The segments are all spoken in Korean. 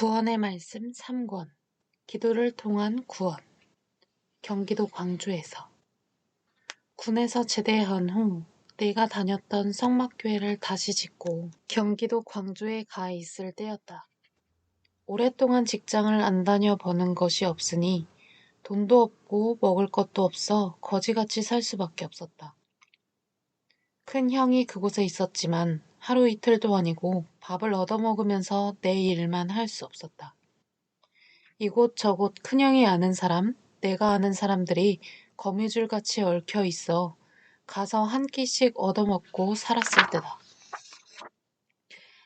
구원의 말씀 3권 기도를 통한 구원. 경기도 광주에서 군에서 제대한 후 내가 다녔던 성막교회를 다시 짓고 경기도 광주에 가 있을 때였다. 오랫동안 직장을 안 다녀 버는 것이 없으니 돈도 없고 먹을 것도 없어 거지같이 살 수밖에 없었다. 큰 형이 그곳에 있었지만 하루 이틀도 아니고 밥을 얻어먹으면서 내 일만 할 수 없었다. 이곳저곳 큰형이 아는 사람, 내가 아는 사람들이 거미줄같이 얽혀 있어 가서 한 끼씩 얻어먹고 살았을 때다.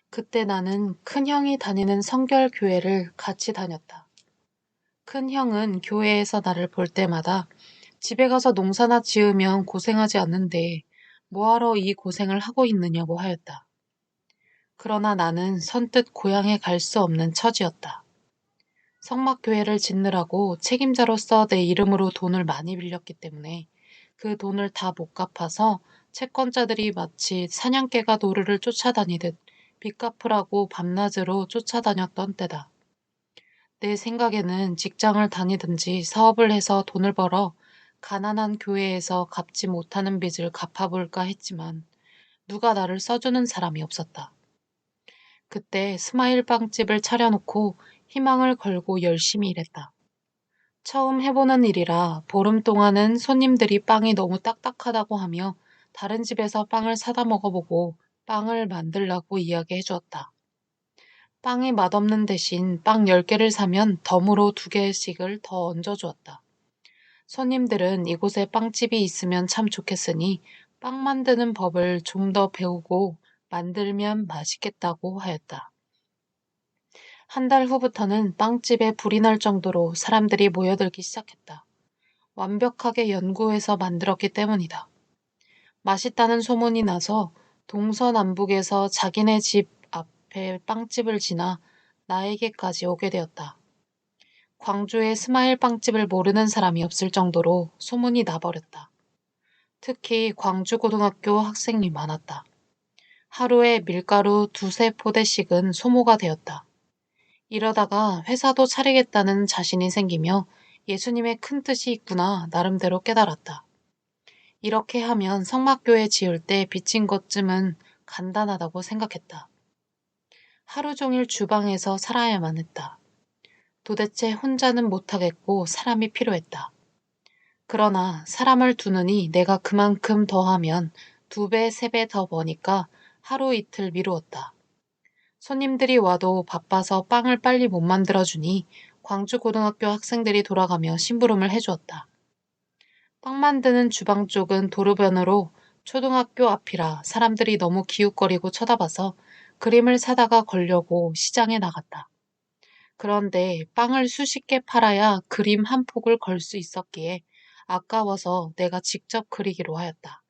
그때 나는 큰형이 다니는 성결교회를 같이 다녔다. 큰형은 교회에서 나를 볼 때마다 집에 가서 농사나 지으면 고생하지 않는데 뭐하러 이 고생을 하고 있느냐고 하였다. 그러나 나는 선뜻 고향에 갈 수 없는 처지였다. 성막교회를 짓느라고 책임자로서 내 이름으로 돈을 많이 빌렸기 때문에 그 돈을 다 못 갚아서 채권자들이 마치 사냥개가 노루를 쫓아다니듯 빚 갚으라고 밤낮으로 쫓아다녔던 때다. 내 생각에는 직장을 다니든지 사업을 해서 돈을 벌어 가난한 교회에서 갚지 못하는 빚을 갚아볼까 했지만 누가 나를 써주는 사람이 없었다. 그때 스마일 빵집을 차려놓고 희망을 걸고 열심히 일했다. 처음 해보는 일이라 보름 동안은 손님들이 빵이 너무 딱딱하다고 하며 다른 집에서 빵을 사다 먹어보고 빵을 만들라고 이야기해 주었다. 빵이 맛없는 대신 빵 10개를 사면 덤으로 2개씩을 더 얹어 주었다. 손님들은 이곳에 빵집이 있으면 참 좋겠으니 빵 만드는 법을 좀 더 배우고 만들면 맛있겠다고 하였다. 한 달 후부터는 빵집에 불이 날 정도로 사람들이 모여들기 시작했다. 완벽하게 연구해서 만들었기 때문이다. 맛있다는 소문이 나서 동서남북에서 자기네 집 앞에 빵집을 지나 나에게까지 오게 되었다. 광주에 스마일 빵집을 모르는 사람이 없을 정도로 소문이 나버렸다. 특히 광주고등학교 학생이 많았다. 하루에 밀가루 2~3포대씩은 소모가 되었다. 이러다가 회사도 차리겠다는 자신이 생기며 예수님의 큰 뜻이 있구나 나름대로 깨달았다. 이렇게 하면 성막교회 지을 때 빚진 것쯤은 간단하다고 생각했다. 하루 종일 주방에서 살아야만 했다. 도대체 혼자는 못하겠고 사람이 필요했다. 그러나 사람을 두느니 내가 그만큼 더하면 2배, 3배 더 버니까 하루 이틀 미루었다. 손님들이 와도 바빠서 빵을 빨리 못 만들어주니 광주고등학교 학생들이 돌아가며 심부름을 해주었다. 빵 만드는 주방 쪽은 도로변으로 초등학교 앞이라 사람들이 너무 기웃거리고 쳐다봐서 그림을 사다가 걸려고 시장에 나갔다. 그런데 빵을 수십 개 팔아야 그림 한 폭을 걸 수 있었기에 아까워서 내가 직접 그리기로 하였다.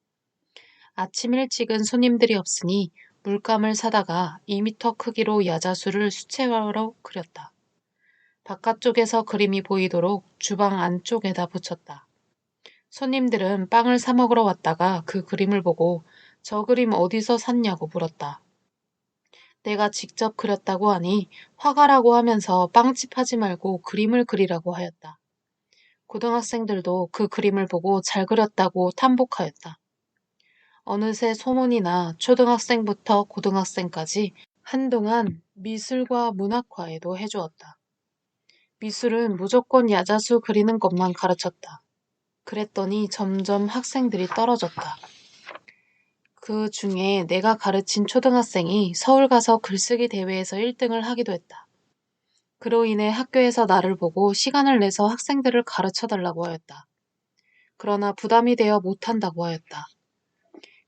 아침 일찍은 손님들이 없으니 물감을 사다가 2미터 크기로 야자수를 수채화로 그렸다. 바깥쪽에서 그림이 보이도록 주방 안쪽에다 붙였다. 손님들은 빵을 사 먹으러 왔다가 그 그림을 보고 저 그림 어디서 샀냐고 물었다. 내가 직접 그렸다고 하니 화가라고 하면서 빵집 하지 말고 그림을 그리라고 하였다. 고등학생들도 그 그림을 보고 잘 그렸다고 탐복하였다. 어느새 소문이 나 초등학생부터 고등학생까지 한동안 미술과 문학과에도 해주었다. 미술은 무조건 야자수 그리는 것만 가르쳤다. 그랬더니 점점 학생들이 떨어졌다. 그 중에 내가 가르친 초등학생이 서울 가서 글쓰기 대회에서 1등을 하기도 했다. 그로 인해 학교에서 나를 보고 시간을 내서 학생들을 가르쳐달라고 하였다. 그러나 부담이 되어 못한다고 하였다.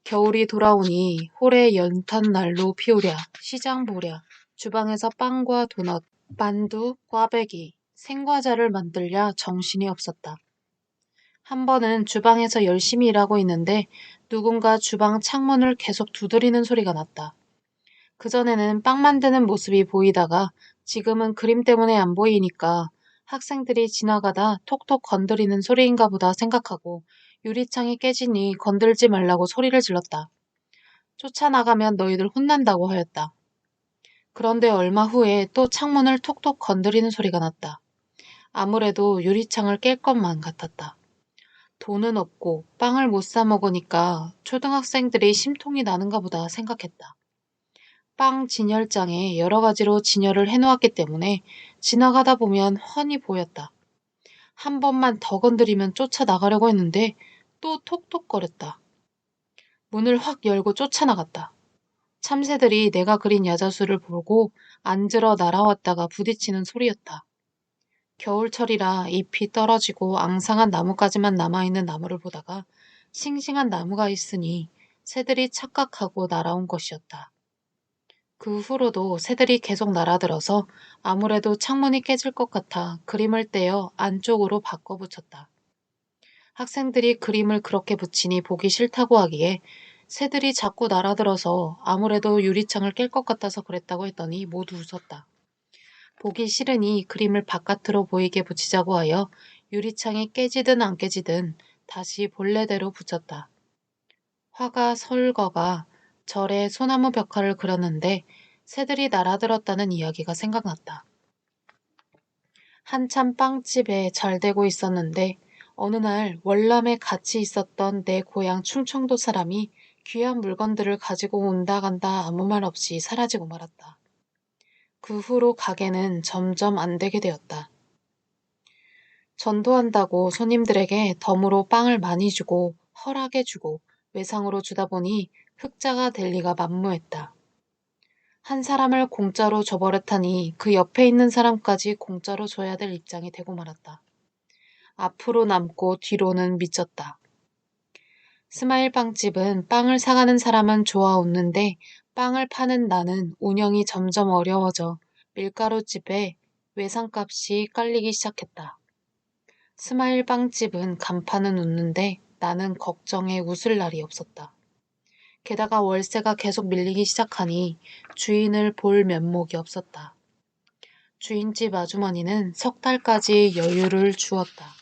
겨울이 돌아오니 홀에 연탄난로 피우랴, 시장 보랴, 주방에서 빵과 도넛, 만두, 꽈배기, 생과자를 만들랴 정신이 없었다. 한 번은 주방에서 열심히 일하고 있는데 누군가 주방 창문을 계속 두드리는 소리가 났다. 그전에는 빵 만드는 모습이 보이다가 지금은 그림 때문에 안 보이니까 학생들이 지나가다 톡톡 건드리는 소리인가 보다 생각하고 유리창이 깨지니 건들지 말라고 소리를 질렀다. 쫓아나가면 너희들 혼난다고 하였다. 그런데 얼마 후에 또 창문을 톡톡 건드리는 소리가 났다. 아무래도 유리창을 깰 것만 같았다. 돈은 없고 빵을 못 사 먹으니까 초등학생들이 심통이 나는가 보다 생각했다. 빵 진열장에 여러 가지로 진열을 해놓았기 때문에 지나가다 보면 훤히 보였다. 한 번만 더 건드리면 쫓아나가려고 했는데 또 톡톡거렸다. 문을 확 열고 쫓아나갔다. 참새들이 내가 그린 야자수를 보고 앉으러 날아왔다가 부딪히는 소리였다. 겨울철이라 잎이 떨어지고 앙상한 나뭇가지만 남아있는 나무를 보다가 싱싱한 나무가 있으니 새들이 착각하고 날아온 것이었다. 그 후로도 새들이 계속 날아들어서 아무래도 창문이 깨질 것 같아 그림을 떼어 안쪽으로 바꿔 붙였다. 학생들이 그림을 그렇게 붙이니 보기 싫다고 하기에 새들이 자꾸 날아들어서 아무래도 유리창을 깰 것 같아서 그랬다고 했더니 모두 웃었다. 보기 싫으니 그림을 바깥으로 보이게 붙이자고 하여 유리창이 깨지든 안 깨지든 다시 본래대로 붙였다. 화가 설거가 절에 소나무 벽화를 그렸는데 새들이 날아들었다는 이야기가 생각났다. 한참 빵집에 잘 되고 있었는데 어느 날 월남에 같이 있었던 내 고향 충청도 사람이 귀한 물건들을 가지고 온다 간다 아무 말 없이 사라지고 말았다. 그 후로 가게는 점점 안 되게 되었다. 전도한다고 손님들에게 덤으로 빵을 많이 주고 허락해 주고 외상으로 주다 보니 흑자가 될 리가 만무했다. 한 사람을 공짜로 줘버렸다니 그 옆에 있는 사람까지 공짜로 줘야 될 입장이 되고 말았다. 앞으로 남고 뒤로는 미쳤다. 스마일 빵집은 빵을 사가는 사람은 좋아 웃는데 빵을 파는 나는 운영이 점점 어려워져 밀가루집에 외상값이 깔리기 시작했다. 스마일 빵집은 간판은 웃는데 나는 걱정에 웃을 날이 없었다. 게다가 월세가 계속 밀리기 시작하니 주인을 볼 면목이 없었다. 주인집 아주머니는 석 달까지 여유를 주었다.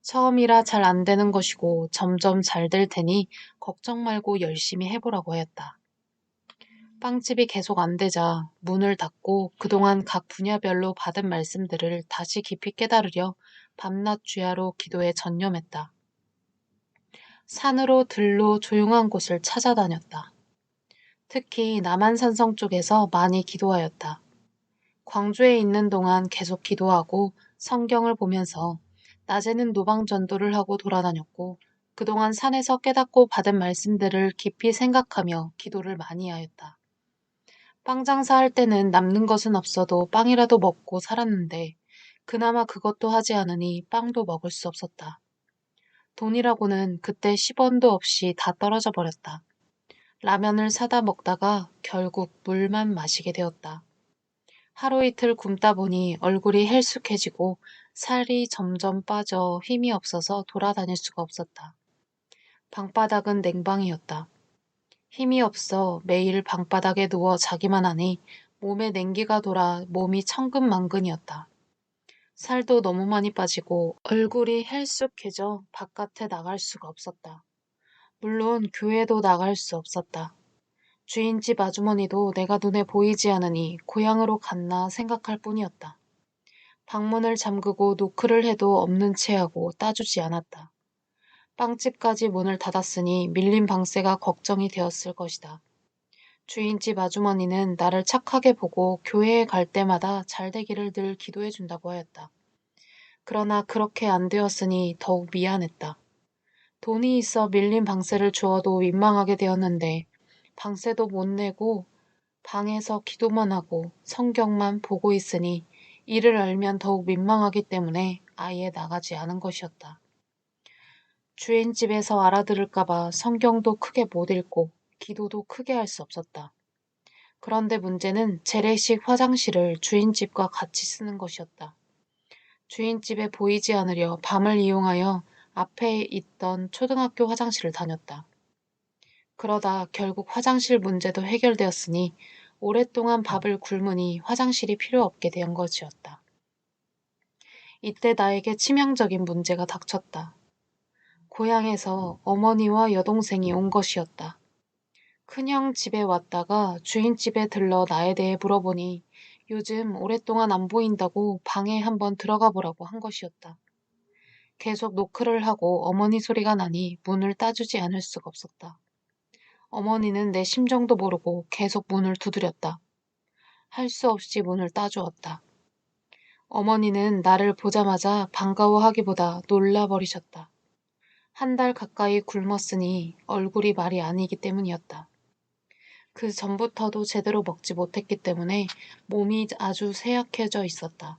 처음이라 잘 안 되는 것이고 점점 잘 될 테니 걱정 말고 열심히 해보라고 하였다. 빵집이 계속 안 되자 문을 닫고 그동안 각 분야별로 받은 말씀들을 다시 깊이 깨달으려 밤낮 주야로 기도에 전념했다. 산으로 들로 조용한 곳을 찾아다녔다. 특히 남한산성 쪽에서 많이 기도하였다. 광주에 있는 동안 계속 기도하고 성경을 보면서 낮에는 노방 전도를 하고 돌아다녔고 그동안 산에서 깨닫고 받은 말씀들을 깊이 생각하며 기도를 많이 하였다. 빵 장사할 때는 남는 것은 없어도 빵이라도 먹고 살았는데 그나마 그것도 하지 않으니 빵도 먹을 수 없었다. 돈이라고는 그때 10원도 없이 다 떨어져 버렸다. 라면을 사다 먹다가 결국 물만 마시게 되었다. 하루 이틀 굶다 보니 얼굴이 헬쑥해지고 살이 점점 빠져 힘이 없어서 돌아다닐 수가 없었다. 방바닥은 냉방이었다. 힘이 없어 매일 방바닥에 누워 자기만 하니 몸에 냉기가 돌아 몸이 천근만근이었다. 살도 너무 많이 빠지고 얼굴이 헬쑥해져 바깥에 나갈 수가 없었다. 물론 교회도 나갈 수 없었다. 주인집 아주머니도 내가 눈에 보이지 않으니 고향으로 갔나 생각할 뿐이었다. 방문을 잠그고 노크를 해도 없는 체하고 따주지 않았다. 빵집까지 문을 닫았으니 밀린 방세가 걱정이 되었을 것이다. 주인집 아주머니는 나를 착하게 보고 교회에 갈 때마다 잘 되기를 늘 기도해 준다고 하였다. 그러나 그렇게 안 되었으니 더욱 미안했다. 돈이 있어 밀린 방세를 주어도 민망하게 되었는데 방세도 못 내고 방에서 기도만 하고 성경만 보고 있으니 이를 알면 더욱 민망하기 때문에 아예 나가지 않은 것이었다. 주인집에서 알아들을까봐 성경도 크게 못 읽고 기도도 크게 할 수 없었다. 그런데 문제는 재래식 화장실을 주인집과 같이 쓰는 것이었다. 주인집에 보이지 않으려 밤을 이용하여 앞에 있던 초등학교 화장실을 다녔다. 그러다 결국 화장실 문제도 해결되었으니 오랫동안 밥을 굶으니 화장실이 필요 없게 된 것이었다. 이때 나에게 치명적인 문제가 닥쳤다. 고향에서 어머니와 여동생이 온 것이었다. 큰형 집에 왔다가 주인 집에 들러 나에 대해 물어보니 요즘 오랫동안 안 보인다고 방에 한번 들어가 보라고 한 것이었다. 계속 노크를 하고 어머니 소리가 나니 문을 따주지 않을 수가 없었다. 어머니는 내 심정도 모르고 계속 문을 두드렸다. 할 수 없이 문을 따주었다. 어머니는 나를 보자마자 반가워하기보다 놀라버리셨다. 한 달 가까이 굶었으니 얼굴이 말이 아니기 때문이었다. 그 전부터도 제대로 먹지 못했기 때문에 몸이 아주 쇠약해져 있었다.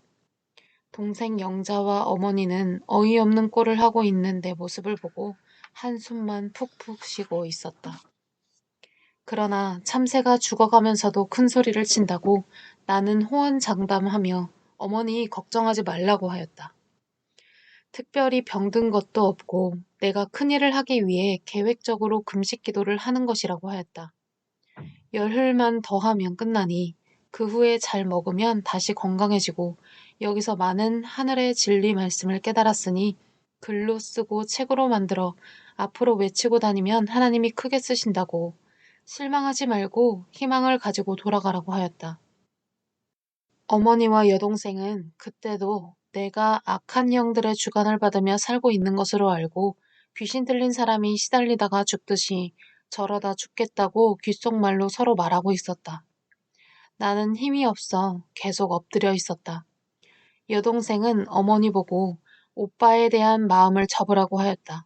동생 영자와 어머니는 어이없는 꼴을 하고 있는 내 모습을 보고 한숨만 푹푹 쉬고 있었다. 그러나 참새가 죽어가면서도 큰 소리를 친다고 나는 호언장담하며 어머니 걱정하지 말라고 하였다. 특별히 병든 것도 없고 내가 큰일을 하기 위해 계획적으로 금식 기도를 하는 것이라고 하였다. 열흘만 더 하면 끝나니 그 후에 잘 먹으면 다시 건강해지고 여기서 많은 하늘의 진리 말씀을 깨달았으니 글로 쓰고 책으로 만들어 앞으로 외치고 다니면 하나님이 크게 쓰신다고 실망하지 말고 희망을 가지고 돌아가라고 하였다. 어머니와 여동생은 그때도 내가 악한 영들의 주관을 받으며 살고 있는 것으로 알고 귀신 들린 사람이 시달리다가 죽듯이 저러다 죽겠다고 귓속말로 서로 말하고 있었다. 나는 힘이 없어 계속 엎드려 있었다. 여동생은 어머니 보고 오빠에 대한 마음을 접으라고 하였다.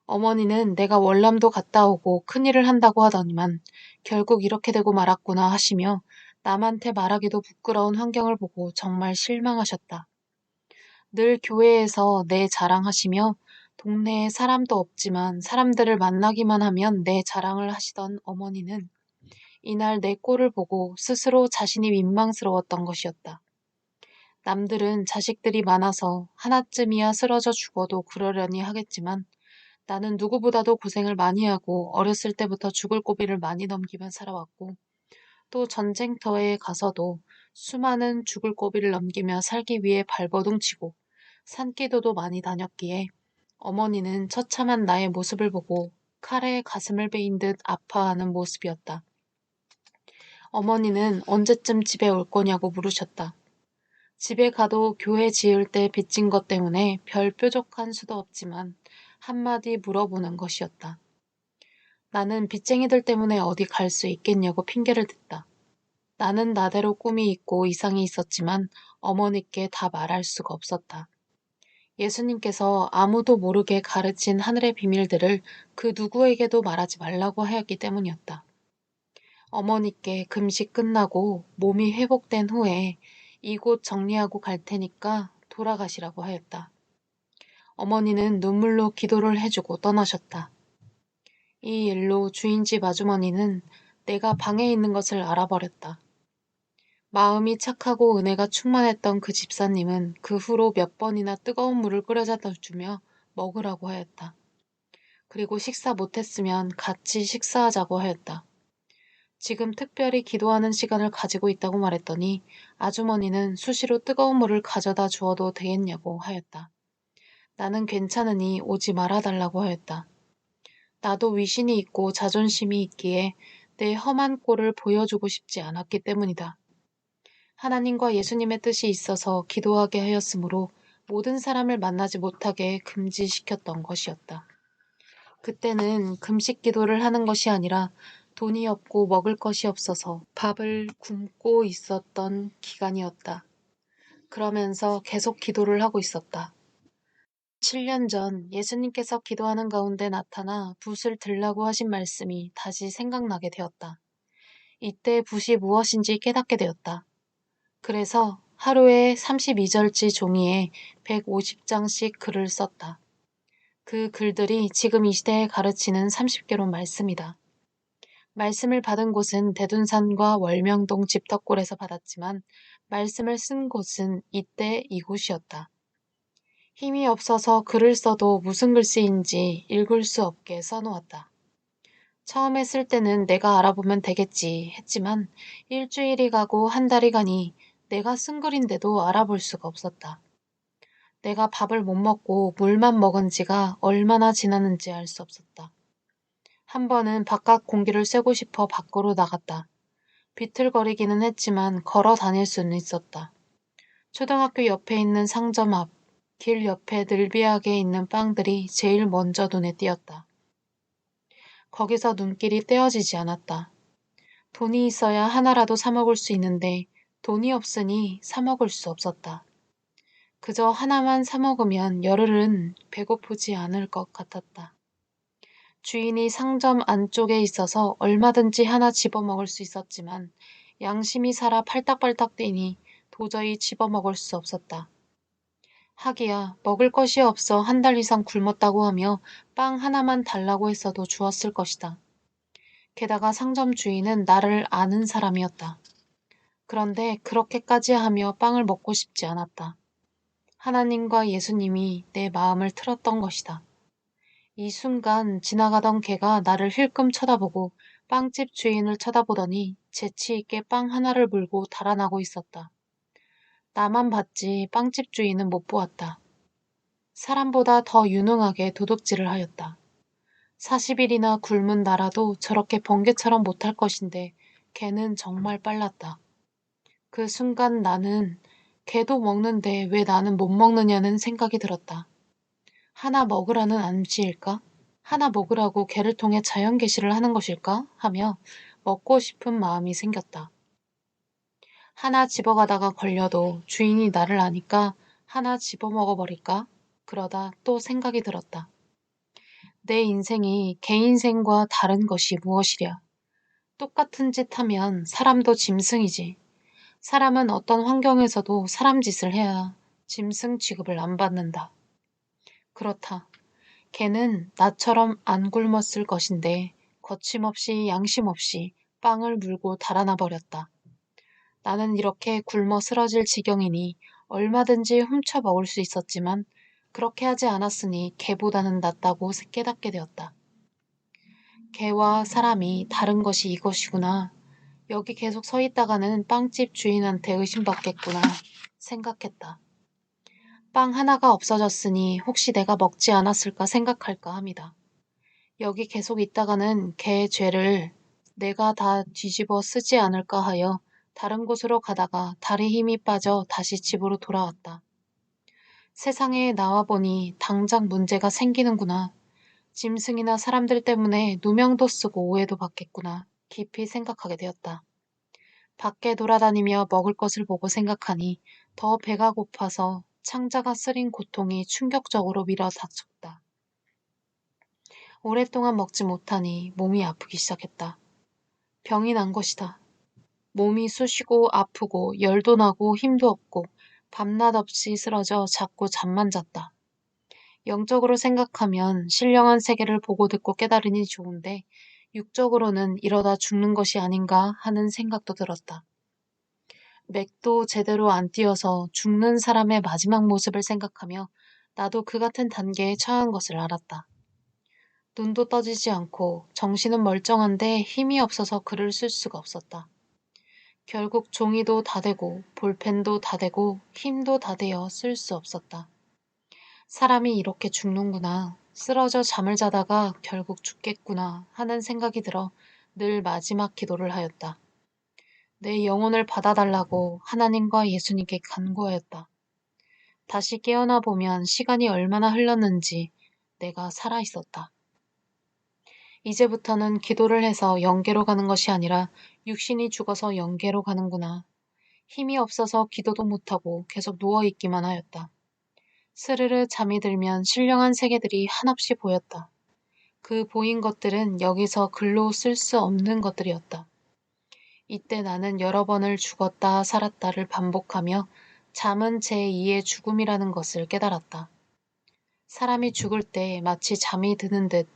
어머니는 내가 월남도 갔다 오고 큰일을 한다고 하더니만 결국 이렇게 되고 말았구나 하시며 남한테 말하기도 부끄러운 환경을 보고 정말 실망하셨다. 늘 교회에서 내 자랑하시며 동네에 사람도 없지만 사람들을 만나기만 하면 내 자랑을 하시던 어머니는 이날 내 꼴을 보고 스스로 자신이 민망스러웠던 것이었다. 남들은 자식들이 많아서 하나쯤이야 쓰러져 죽어도 그러려니 하겠지만 나는 누구보다도 고생을 많이 하고 어렸을 때부터 죽을 고비를 많이 넘기며 살아왔고 또 전쟁터에 가서도 수많은 죽을 고비를 넘기며 살기 위해 발버둥치고 산기도도 많이 다녔기에 어머니는 처참한 나의 모습을 보고 칼에 가슴을 베인 듯 아파하는 모습이었다. 어머니는 언제쯤 집에 올 거냐고 물으셨다. 집에 가도 교회 지을 때 빚진 것 때문에 별 뾰족한 수도 없지만 한마디 물어보는 것이었다. 나는 빚쟁이들 때문에 어디 갈 수 있겠냐고 핑계를 댔다. 나는 나대로 꿈이 있고 이상이 있었지만 어머니께 다 말할 수가 없었다. 예수님께서 아무도 모르게 가르친 하늘의 비밀들을 그 누구에게도 말하지 말라고 하였기 때문이었다. 어머니께 금식 끝나고 몸이 회복된 후에 이곳 정리하고 갈 테니까 돌아가시라고 하였다. 어머니는 눈물로 기도를 해주고 떠나셨다. 이 일로 주인집 아주머니는 내가 방에 있는 것을 알아버렸다. 마음이 착하고 은혜가 충만했던 그 집사님은 그 후로 몇 번이나 뜨거운 물을 끓여다 주며 먹으라고 하였다. 그리고 식사 못했으면 같이 식사하자고 하였다. 지금 특별히 기도하는 시간을 가지고 있다고 말했더니 아주머니는 수시로 뜨거운 물을 가져다 주어도 되겠냐고 하였다. 나는 괜찮으니 오지 말아달라고 하였다. 나도 위신이 있고 자존심이 있기에 내 험한 꼴을 보여주고 싶지 않았기 때문이다. 하나님과 예수님의 뜻이 있어서 기도하게 하였으므로 모든 사람을 만나지 못하게 금지시켰던 것이었다. 그때는 금식 기도를 하는 것이 아니라 돈이 없고 먹을 것이 없어서 밥을 굶고 있었던 기간이었다. 그러면서 계속 기도를 하고 있었다. 7년 전 예수님께서 기도하는 가운데 나타나 붓을 들라고 하신 말씀이 다시 생각나게 되었다. 이때 붓이 무엇인지 깨닫게 되었다. 그래서 하루에 32절지 종이에 150장씩 글을 썼다. 그 글들이 지금 이 시대에 가르치는 30개로 말씀이다. 말씀을 받은 곳은 대둔산과 월명동 집덕골에서 받았지만 말씀을 쓴 곳은 이때 이곳이었다. 힘이 없어서 글을 써도 무슨 글씨인지 읽을 수 없게 써놓았다. 처음에 쓸 때는 내가 알아보면 되겠지 했지만 일주일이 가고 한 달이 가니 내가 쓴 글인데도 알아볼 수가 없었다. 내가 밥을 못 먹고 물만 먹은 지가 얼마나 지났는지 알 수 없었다. 한 번은 바깥 공기를 쐬고 싶어 밖으로 나갔다. 비틀거리기는 했지만 걸어 다닐 수는 있었다. 초등학교 옆에 있는 상점 앞, 길 옆에 늘비하게 있는 빵들이 제일 먼저 눈에 띄었다. 거기서 눈길이 떼어지지 않았다. 돈이 있어야 하나라도 사 먹을 수 있는데 돈이 없으니 사 먹을 수 없었다. 그저 하나만 사 먹으면 열흘은 배고프지 않을 것 같았다. 주인이 상점 안쪽에 있어서 얼마든지 하나 집어먹을 수 있었지만 양심이 살아 팔딱팔딱 뛰니 도저히 집어먹을 수 없었다. 하기야 먹을 것이 없어 한 달 이상 굶었다고 하며 빵 하나만 달라고 했어도 주었을 것이다. 게다가 상점 주인은 나를 아는 사람이었다. 그런데 그렇게까지 하며 빵을 먹고 싶지 않았다. 하나님과 예수님이 내 마음을 틀었던 것이다. 이 순간 지나가던 개가 나를 힐끔 쳐다보고 빵집 주인을 쳐다보더니 재치 있게 빵 하나를 물고 달아나고 있었다. 나만 봤지 빵집 주인은 못 보았다. 사람보다 더 유능하게 도둑질을 하였다. 40일이나 굶은 나라도 저렇게 번개처럼 못할 것인데 걔는 정말 빨랐다. 그 순간 나는 걔도 먹는데 왜 나는 못 먹느냐는 생각이 들었다. 하나 먹으라는 암시일까? 하나 먹으라고 걔를 통해 자연계시를 하는 것일까? 하며 먹고 싶은 마음이 생겼다. 하나 집어가다가 걸려도 주인이 나를 아니까 하나 집어먹어버릴까? 그러다 또 생각이 들었다. 내 인생이 걔 인생과 다른 것이 무엇이랴. 똑같은 짓 하면 사람도 짐승이지. 사람은 어떤 환경에서도 사람 짓을 해야 짐승 취급을 안 받는다. 그렇다. 걔는 나처럼 안 굶었을 것인데 거침없이 양심 없이 빵을 물고 달아나 버렸다. 나는 이렇게 굶어 쓰러질 지경이니 얼마든지 훔쳐 먹을 수 있었지만 그렇게 하지 않았으니 걔보다는 낫다고 깨닫게 되었다. 개와 사람이 다른 것이 이것이구나. 여기 계속 서 있다가는 빵집 주인한테 의심받겠구나 생각했다. 빵 하나가 없어졌으니 혹시 내가 먹지 않았을까 생각할까 합니다. 여기 계속 있다가는 개의 죄를 내가 다 뒤집어 쓰지 않을까 하여 다른 곳으로 가다가 다리 힘이 빠져 다시 집으로 돌아왔다. 세상에 나와보니 당장 문제가 생기는구나. 짐승이나 사람들 때문에 누명도 쓰고 오해도 받겠구나. 깊이 생각하게 되었다. 밖에 돌아다니며 먹을 것을 보고 생각하니 더 배가 고파서 창자가 쓰린 고통이 충격적으로 밀어닥쳤다. 오랫동안 먹지 못하니 몸이 아프기 시작했다. 병이 난 것이다. 몸이 쑤시고 아프고 열도 나고 힘도 없고 밤낮 없이 쓰러져 자꾸 잠만 잤다. 영적으로 생각하면 신령한 세계를 보고 듣고 깨달으니 좋은데 육적으로는 이러다 죽는 것이 아닌가 하는 생각도 들었다. 맥도 제대로 안 뛰어서 죽는 사람의 마지막 모습을 생각하며 나도 그 같은 단계에 처한 것을 알았다. 눈도 떠지지 않고 정신은 멀쩡한데 힘이 없어서 글을 쓸 수가 없었다. 결국 종이도 다 되고 볼펜도 다 되고 힘도 다 되어 쓸 수 없었다. 사람이 이렇게 죽는구나. 쓰러져 잠을 자다가 결국 죽겠구나 하는 생각이 들어 늘 마지막 기도를 하였다. 내 영혼을 받아달라고 하나님과 예수님께 간구하였다. 다시 깨어나 보면 시간이 얼마나 흘렀는지 내가 살아있었다. 이제부터는 기도를 해서 영계로 가는 것이 아니라 육신이 죽어서 영계로 가는구나. 힘이 없어서 기도도 못하고 계속 누워있기만 하였다. 스르르 잠이 들면 신령한 세계들이 한없이 보였다. 그 보인 것들은 여기서 글로 쓸 수 없는 것들이었다. 이때 나는 여러 번을 죽었다 살았다를 반복하며 잠은 제2의 죽음이라는 것을 깨달았다. 사람이 죽을 때 마치 잠이 드는 듯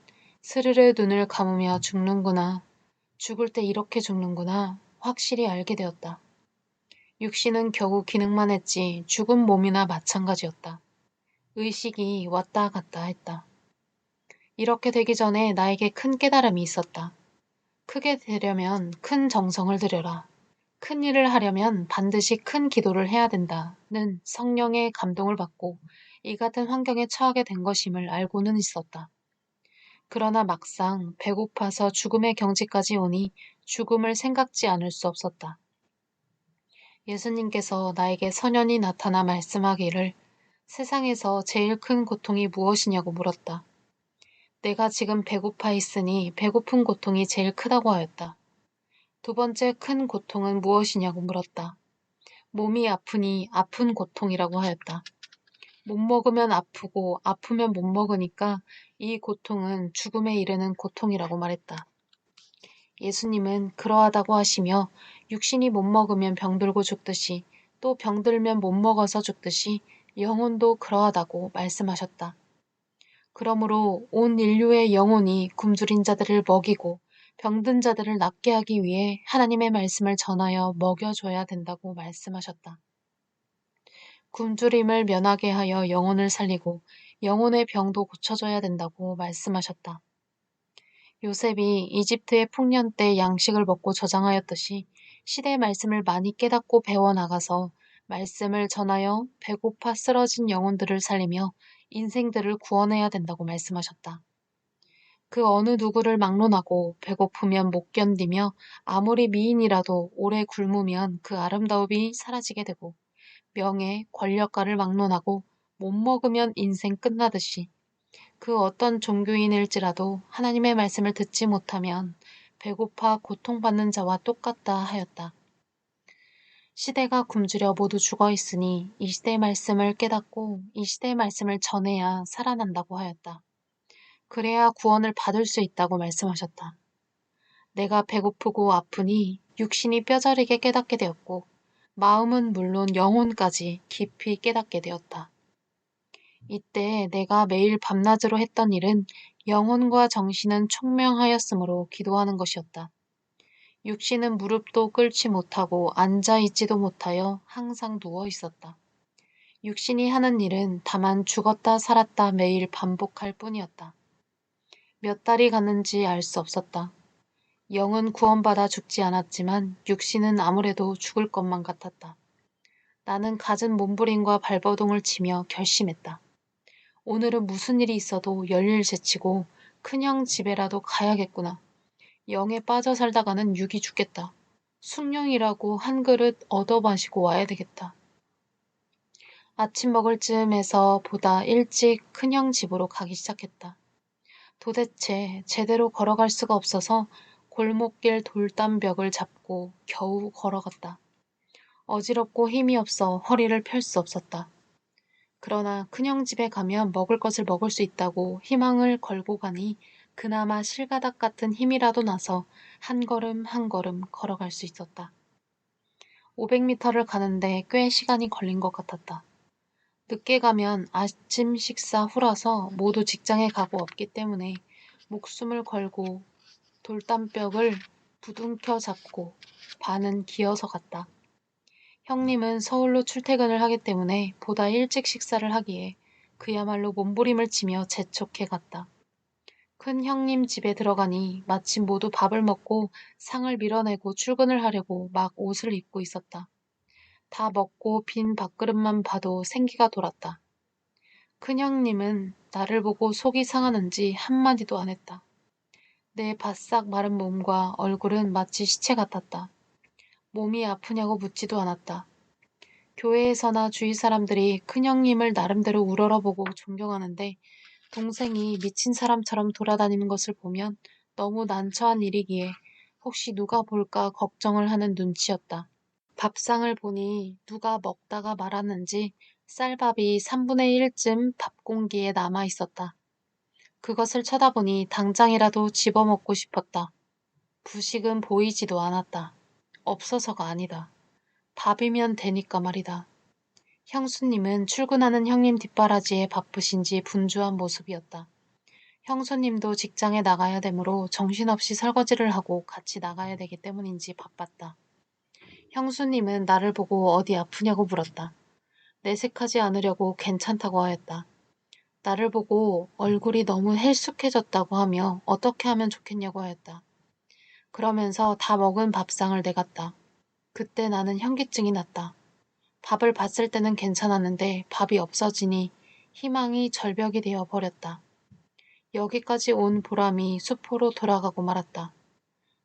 스르르 눈을 감으며 죽는구나. 죽을 때 이렇게 죽는구나. 확실히 알게 되었다. 육신은 겨우 기능만 했지 죽은 몸이나 마찬가지였다. 의식이 왔다 갔다 했다. 이렇게 되기 전에 나에게 큰 깨달음이 있었다. 크게 되려면 큰 정성을 들여라. 큰 일을 하려면 반드시 큰 기도를 해야 된다는 성령의 감동을 받고 이 같은 환경에 처하게 된 것임을 알고는 있었다. 그러나 막상 배고파서 죽음의 경지까지 오니 죽음을 생각지 않을 수 없었다. 예수님께서 나에게 선연히 나타나 말씀하기를 세상에서 제일 큰 고통이 무엇이냐고 물었다. 내가 지금 배고파 있으니 배고픈 고통이 제일 크다고 하였다. 두 번째 큰 고통은 무엇이냐고 물었다. 몸이 아프니 아픈 고통이라고 하였다. 못 먹으면 아프고 아프면 못 먹으니까 이 고통은 죽음에 이르는 고통이라고 말했다. 예수님은 그러하다고 하시며 육신이 못 먹으면 병들고 죽듯이 또 병들면 못 먹어서 죽듯이 영혼도 그러하다고 말씀하셨다. 그러므로 온 인류의 영혼이 굶주린 자들을 먹이고 병든 자들을 낫게 하기 위해 하나님의 말씀을 전하여 먹여줘야 된다고 말씀하셨다. 굶주림을 면하게 하여 영혼을 살리고 영혼의 병도 고쳐줘야 된다고 말씀하셨다. 요셉이 이집트의 풍년 때 양식을 먹고 저장하였듯이 시대의 말씀을 많이 깨닫고 배워나가서 말씀을 전하여 배고파 쓰러진 영혼들을 살리며 인생들을 구원해야 된다고 말씀하셨다. 그 어느 누구를 막론하고 배고프면 못 견디며 아무리 미인이라도 오래 굶으면 그 아름다움이 사라지게 되고 명예, 권력가를 막론하고 못 먹으면 인생 끝나듯이 그 어떤 종교인일지라도 하나님의 말씀을 듣지 못하면 배고파 고통받는 자와 똑같다 하였다. 시대가 굶주려 모두 죽어 있으니 이 시대의 말씀을 깨닫고 이 시대의 말씀을 전해야 살아난다고 하였다. 그래야 구원을 받을 수 있다고 말씀하셨다. 내가 배고프고 아프니 육신이 뼈저리게 깨닫게 되었고 마음은 물론 영혼까지 깊이 깨닫게 되었다. 이때 내가 매일 밤낮으로 했던 일은 영혼과 정신은 총명하였으므로 기도하는 것이었다. 육신은 무릎도 꿇지 못하고 앉아 있지도 못하여 항상 누워 있었다. 육신이 하는 일은 다만 죽었다 살았다 매일 반복할 뿐이었다. 몇 달이 갔는지 알 수 없었다. 영은 구원받아 죽지 않았지만 육신은 아무래도 죽을 것만 같았다. 나는 갖은 몸부림과 발버둥을 치며 결심했다. 오늘은 무슨 일이 있어도 열일 제치고 큰형 집에라도 가야겠구나. 영에 빠져 살다가는 육이 죽겠다. 숭늉이라고 한 그릇 얻어 마시고 와야 되겠다. 아침 먹을 즈음에서 보다 일찍 큰형 집으로 가기 시작했다. 도대체 제대로 걸어갈 수가 없어서 골목길 돌담벽을 잡고 겨우 걸어갔다. 어지럽고 힘이 없어 허리를 펼 수 없었다. 그러나 큰형 집에 가면 먹을 것을 먹을 수 있다고 희망을 걸고 가니 그나마 실가닥 같은 힘이라도 나서 한 걸음 한 걸음 걸어갈 수 있었다. 500m를 가는데 꽤 시간이 걸린 것 같았다. 늦게 가면 아침 식사 후라서 모두 직장에 가고 없기 때문에 목숨을 걸고 돌담벽을 부둥켜 잡고 반은 기어서 갔다. 형님은 서울로 출퇴근을 하기 때문에 보다 일찍 식사를 하기에 그야말로 몸부림을 치며 재촉해 갔다. 큰 형님 집에 들어가니 마침 모두 밥을 먹고 상을 밀어내고 출근을 하려고 막 옷을 입고 있었다. 다 먹고 빈 밥그릇만 봐도 생기가 돌았다. 큰 형님은 나를 보고 속이 상하는지 한마디도 안 했다. 내 바싹 마른 몸과 얼굴은 마치 시체 같았다. 몸이 아프냐고 묻지도 않았다. 교회에서나 주위 사람들이 큰형님을 나름대로 우러러보고 존경하는데 동생이 미친 사람처럼 돌아다니는 것을 보면 너무 난처한 일이기에 혹시 누가 볼까 걱정을 하는 눈치였다. 밥상을 보니 누가 먹다가 말았는지 쌀밥이 3분의 1쯤 밥 공기에 남아 있었다. 그것을 쳐다보니 당장이라도 집어먹고 싶었다. 부식은 보이지도 않았다. 없어서가 아니다. 밥이면 되니까 말이다. 형수님은 출근하는 형님 뒷바라지에 바쁘신지 분주한 모습이었다. 형수님도 직장에 나가야 되므로 정신없이 설거지를 하고 같이 나가야 되기 때문인지 바빴다. 형수님은 나를 보고 어디 아프냐고 물었다. 내색하지 않으려고 괜찮다고 하였다. 나를 보고 얼굴이 너무 헬쑥해졌다고 하며 어떻게 하면 좋겠냐고 하였다. 그러면서 다 먹은 밥상을 내갔다. 그때 나는 현기증이 났다. 밥을 봤을 때는 괜찮았는데 밥이 없어지니 희망이 절벽이 되어 버렸다. 여기까지 온 보람이 수포로 돌아가고 말았다.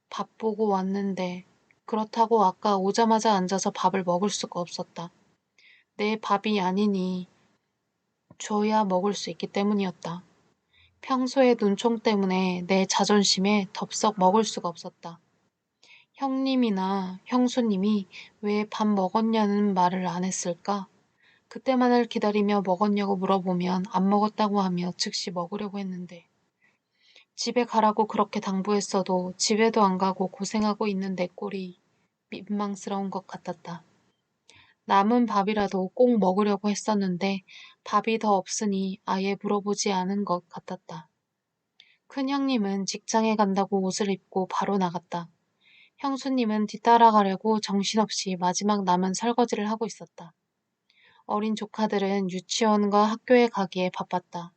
밥 보고 왔는데 그렇다고 아까 오자마자 앉아서 밥을 먹을 수가 없었다. 내 밥이 아니니 줘야 먹을 수 있기 때문이었다. 평소의 눈총 때문에 내 자존심에 덥석 먹을 수가 없었다. 형님이나 형수님이 왜 밥 먹었냐는 말을 안 했을까? 그때만을 기다리며 먹었냐고 물어보면 안 먹었다고 하며 즉시 먹으려고 했는데 집에 가라고 그렇게 당부했어도 집에도 안 가고 고생하고 있는 내 꼴이 민망스러운 것 같았다. 남은 밥이라도 꼭 먹으려고 했었는데 밥이 더 없으니 아예 물어보지 않은 것 같았다. 큰형님은 직장에 간다고 옷을 입고 바로 나갔다. 형수님은 뒤따라가려고 정신없이 마지막 남은 설거지를 하고 있었다. 어린 조카들은 유치원과 학교에 가기에 바빴다.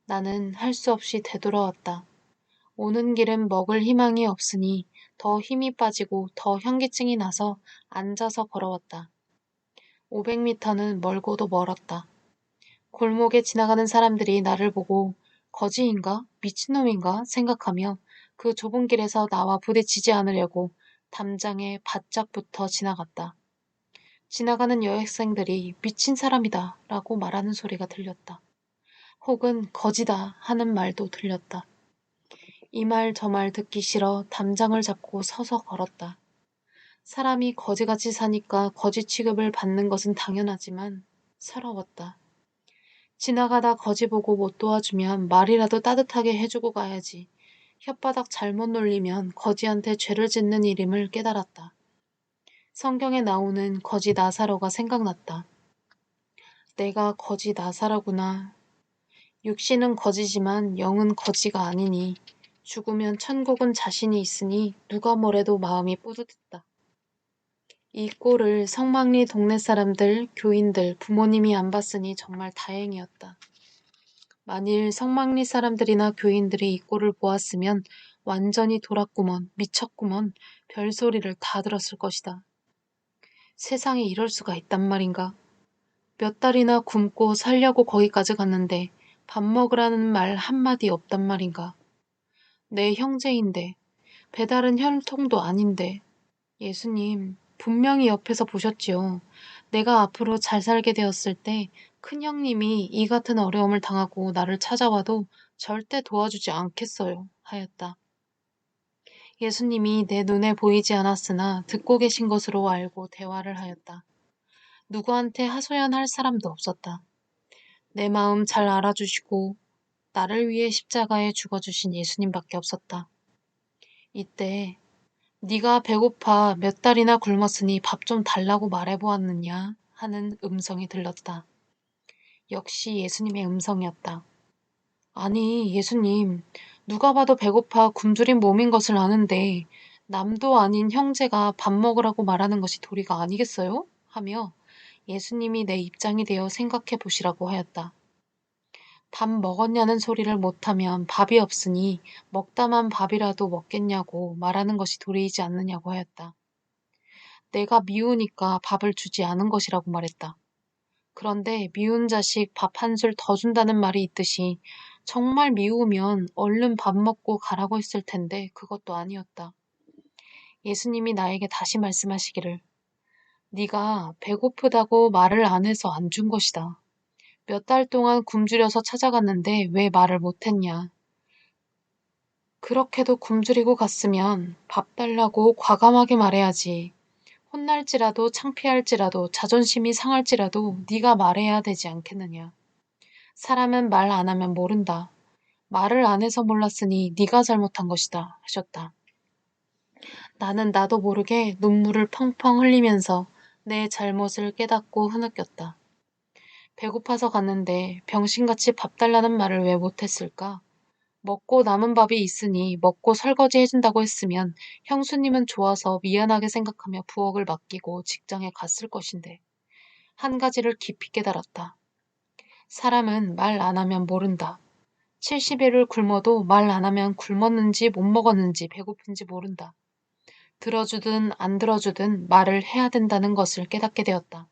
나는 할 수 없이 되돌아왔다. 오는 길은 먹을 희망이 없으니 더 힘이 빠지고 더 현기증이 나서 앉아서 걸어왔다. 500m는 멀고도 멀었다. 골목에 지나가는 사람들이 나를 보고 거지인가? 미친놈인가? 생각하며 그 좁은 길에서 나와 부딪히지 않으려고 담장에 바짝 붙어 지나갔다. 지나가는 여학생들이 미친 사람이다 라고 말하는 소리가 들렸다. 혹은 거지다 하는 말도 들렸다. 이 말 저 말 듣기 싫어 담장을 잡고 서서 걸었다. 사람이 거지같이 사니까 거지 취급을 받는 것은 당연하지만 서러웠다. 지나가다 거지 보고 못 도와주면 말이라도 따뜻하게 해주고 가야지. 혓바닥 잘못 놀리면 거지한테 죄를 짓는 일임을 깨달았다. 성경에 나오는 거지 나사로가 생각났다. 내가 거지 나사로구나. 육신은 거지지만 영은 거지가 아니니 죽으면 천국은 자신이 있으니 누가 뭐래도 마음이 뿌듯했다. 이 꼴을 성막리 동네 사람들, 교인들, 부모님이 안 봤으니 정말 다행이었다. 만일 성막리 사람들이나 교인들이 이 꼴을 보았으면 완전히 돌았구먼, 미쳤구먼, 별소리를 다 들었을 것이다. 세상에 이럴 수가 있단 말인가. 몇 달이나 굶고 살려고 거기까지 갔는데 밥 먹으라는 말 한마디 없단 말인가. 내 형제인데 배달은 혈통도 아닌데 예수님 분명히 옆에서 보셨지요. 내가 앞으로 잘 살게 되었을 때 큰형님이 이 같은 어려움을 당하고 나를 찾아와도 절대 도와주지 않겠어요 하였다. 예수님이 내 눈에 보이지 않았으나 듣고 계신 것으로 알고 대화를 하였다. 누구한테 하소연할 사람도 없었다. 내 마음 잘 알아주시고 나를 위해 십자가에 죽어주신 예수님밖에 없었다. 이때 네가 배고파 몇 달이나 굶었으니 밥 좀 달라고 말해보았느냐 하는 음성이 들렸다. 역시 예수님의 음성이었다. 아니 예수님 누가 봐도 배고파 굶주린 몸인 것을 아는데 남도 아닌 형제가 밥 먹으라고 말하는 것이 도리가 아니겠어요? 하며 예수님이 내 입장이 되어 생각해 보시라고 하였다. 밥 먹었냐는 소리를 못하면 밥이 없으니 먹다만 밥이라도 먹겠냐고 말하는 것이 도리이지 않느냐고 하였다. 내가 미우니까 밥을 주지 않은 것이라고 말했다. 그런데 미운 자식 밥 한 술 더 준다는 말이 있듯이 정말 미우면 얼른 밥 먹고 가라고 했을 텐데 그것도 아니었다. 예수님이 나에게 다시 말씀하시기를 네가 배고프다고 말을 안 해서 안 준 것이다. 몇 달 동안 굶주려서 찾아갔는데 왜 말을 못했냐. 그렇게도 굶주리고 갔으면 밥 달라고 과감하게 말해야지. 혼날지라도 창피할지라도 자존심이 상할지라도 네가 말해야 되지 않겠느냐. 사람은 말 안 하면 모른다. 말을 안 해서 몰랐으니 네가 잘못한 것이다 하셨다. 나는 나도 모르게 눈물을 펑펑 흘리면서 내 잘못을 깨닫고 흐느꼈다. 배고파서 갔는데 병신같이 밥 달라는 말을 왜 못했을까? 먹고 남은 밥이 있으니 먹고 설거지 해준다고 했으면 형수님은 좋아서 미안하게 생각하며 부엌을 맡기고 직장에 갔을 것인데 한 가지를 깊이 깨달았다. 사람은 말 안 하면 모른다. 70일을 굶어도 말 안 하면 굶었는지 못 먹었는지 배고픈지 모른다. 들어주든 안 들어주든 말을 해야 된다는 것을 깨닫게 되었다.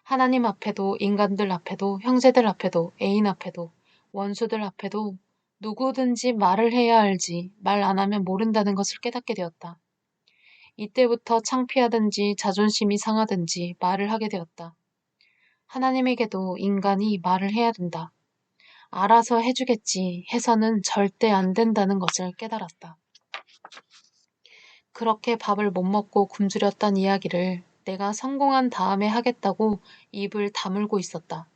하나님 앞에도 인간들 앞에도 형제들 앞에도 애인 앞에도 원수들 앞에도 누구든지 말을 해야 알지 말 안 하면 모른다는 것을 깨닫게 되었다. 이때부터 창피하든지 자존심이 상하든지 말을 하게 되었다. 하나님에게도 인간이 말을 해야 된다. 알아서 해주겠지 해서는 절대 안 된다는 것을 깨달았다. 그렇게 밥을 못 먹고 굶주렸던 이야기를 내가 성공한 다음에 하겠다고 입을 다물고 있었다.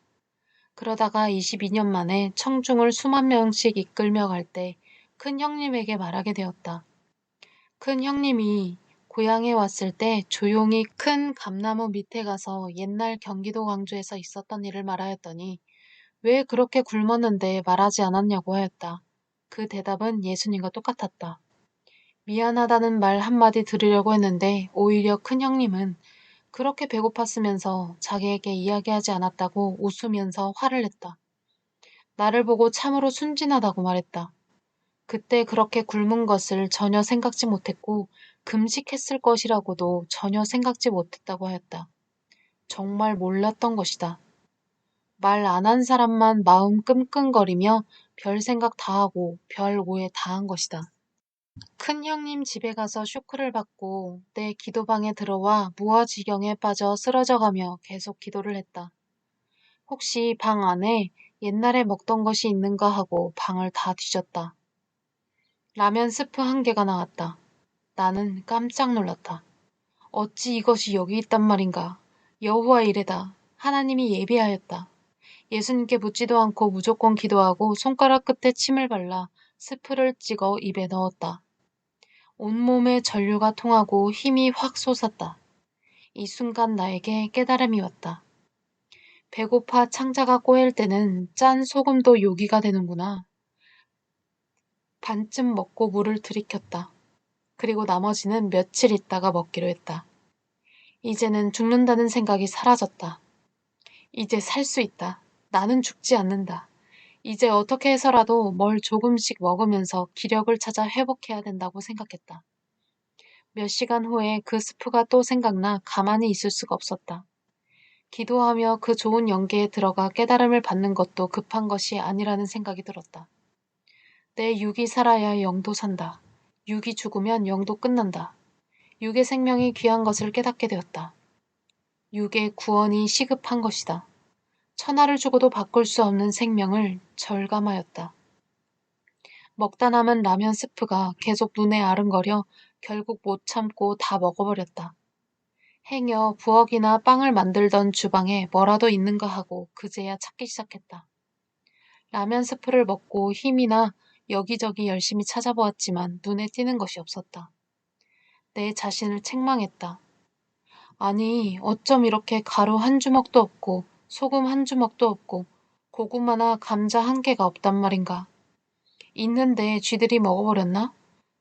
그러다가 22년 만에 청중을 수만 명씩 이끌며 갈 때 큰 형님에게 말하게 되었다. 큰 형님이 고향에 왔을 때 조용히 큰 감나무 밑에 가서 옛날 경기도 광주에서 있었던 일을 말하였더니 왜 그렇게 굶었는데 말하지 않았냐고 하였다. 그 대답은 예수님과 똑같았다. 미안하다는 말 한마디 들으려고 했는데 오히려 큰 형님은 그렇게 배고팠으면서 자기에게 이야기하지 않았다고 웃으면서 화를 냈다. 나를 보고 참으로 순진하다고 말했다. 그때 그렇게 굶은 것을 전혀 생각지 못했고 금식했을 것이라고도 전혀 생각지 못했다고 하였다. 정말 몰랐던 것이다. 말 안 한 사람만 마음 끙끙거리며 별 생각 다 하고 별 오해 다 한 것이다. 큰 형님 집에 가서 쇼크를 받고 내 기도방에 들어와 무아지경에 빠져 쓰러져가며 계속 기도를 했다. 혹시 방 안에 옛날에 먹던 것이 있는가 하고 방을 다 뒤졌다. 라면 스프 한 개가 나왔다. 나는 깜짝 놀랐다. 어찌 이것이 여기 있단 말인가. 여호와 이레다. 하나님이 예비하였다. 예수님께 묻지도 않고 무조건 기도하고 손가락 끝에 침을 발라 스프를 찍어 입에 넣었다. 온몸에 전류가 통하고 힘이 확 솟았다. 이 순간 나에게 깨달음이 왔다. 배고파 창자가 꼬일 때는 짠 소금도 요기가 되는구나. 반쯤 먹고 물을 들이켰다. 그리고 나머지는 며칠 있다가 먹기로 했다. 이제는 죽는다는 생각이 사라졌다. 이제 살 수 있다. 나는 죽지 않는다. 이제 어떻게 해서라도 뭘 조금씩 먹으면서 기력을 찾아 회복해야 된다고 생각했다. 몇 시간 후에 그 스프가 또 생각나 가만히 있을 수가 없었다. 기도하며 그 좋은 영계에 들어가 깨달음을 받는 것도 급한 것이 아니라는 생각이 들었다. 내 육이 살아야 영도 산다. 육이 죽으면 영도 끝난다. 육의 생명이 귀한 것을 깨닫게 되었다. 육의 구원이 시급한 것이다. 천하를 주고도 바꿀 수 없는 생명을 절감하였다. 먹다 남은 라면 스프가 계속 눈에 아른거려 결국 못 참고 다 먹어버렸다. 행여 부엌이나 빵을 만들던 주방에 뭐라도 있는가 하고 그제야 찾기 시작했다. 라면 스프를 먹고 힘이나 여기저기 열심히 찾아보았지만 눈에 띄는 것이 없었다. 내 자신을 책망했다. 아니, 어쩜 이렇게 가루 한 주먹도 없고 소금 한 주먹도 없고 고구마나 감자 한 개가 없단 말인가. 있는데 쥐들이 먹어버렸나?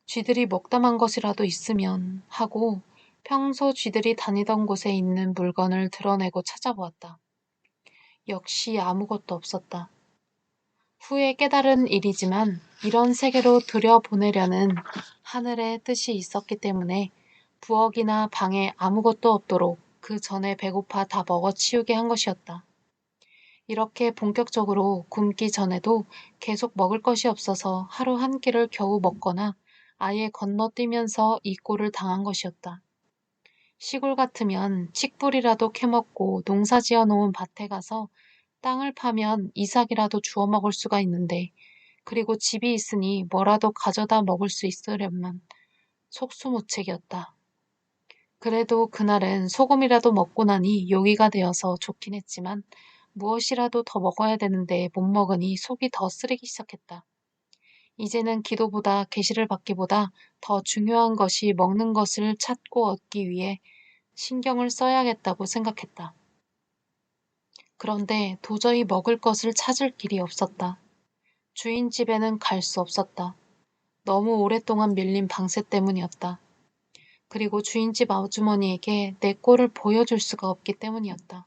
쥐들이 먹다만 것이라도 있으면 하고 평소 쥐들이 다니던 곳에 있는 물건을 드러내고 찾아보았다. 역시 아무것도 없었다. 후에 깨달은 일이지만 이런 세계로 들여보내려는 하늘의 뜻이 있었기 때문에 부엌이나 방에 아무것도 없도록 그 전에 배고파 다 먹어치우게 한 것이었다. 이렇게 본격적으로 굶기 전에도 계속 먹을 것이 없어서 하루 한 끼를 겨우 먹거나 아예 건너뛰면서 이 꼴을 당한 것이었다. 시골 같으면 칡뿌리라도 캐먹고 농사 지어 놓은 밭에 가서 땅을 파면 이삭이라도 주워 먹을 수가 있는데 그리고 집이 있으니 뭐라도 가져다 먹을 수 있으련만 속수무책이었다. 그래도 그날은 소금이라도 먹고 나니 요기가 되어서 좋긴 했지만 무엇이라도 더 먹어야 되는데 못 먹으니 속이 더 쓰리기 시작했다. 이제는 기도보다 계시를 받기보다 더 중요한 것이 먹는 것을 찾고 얻기 위해 신경을 써야겠다고 생각했다. 그런데 도저히 먹을 것을 찾을 길이 없었다. 주인 집에는 갈 수 없었다. 너무 오랫동안 밀린 방세 때문이었다. 그리고 주인집 아주머니에게 내 꼴을 보여줄 수가 없기 때문이었다.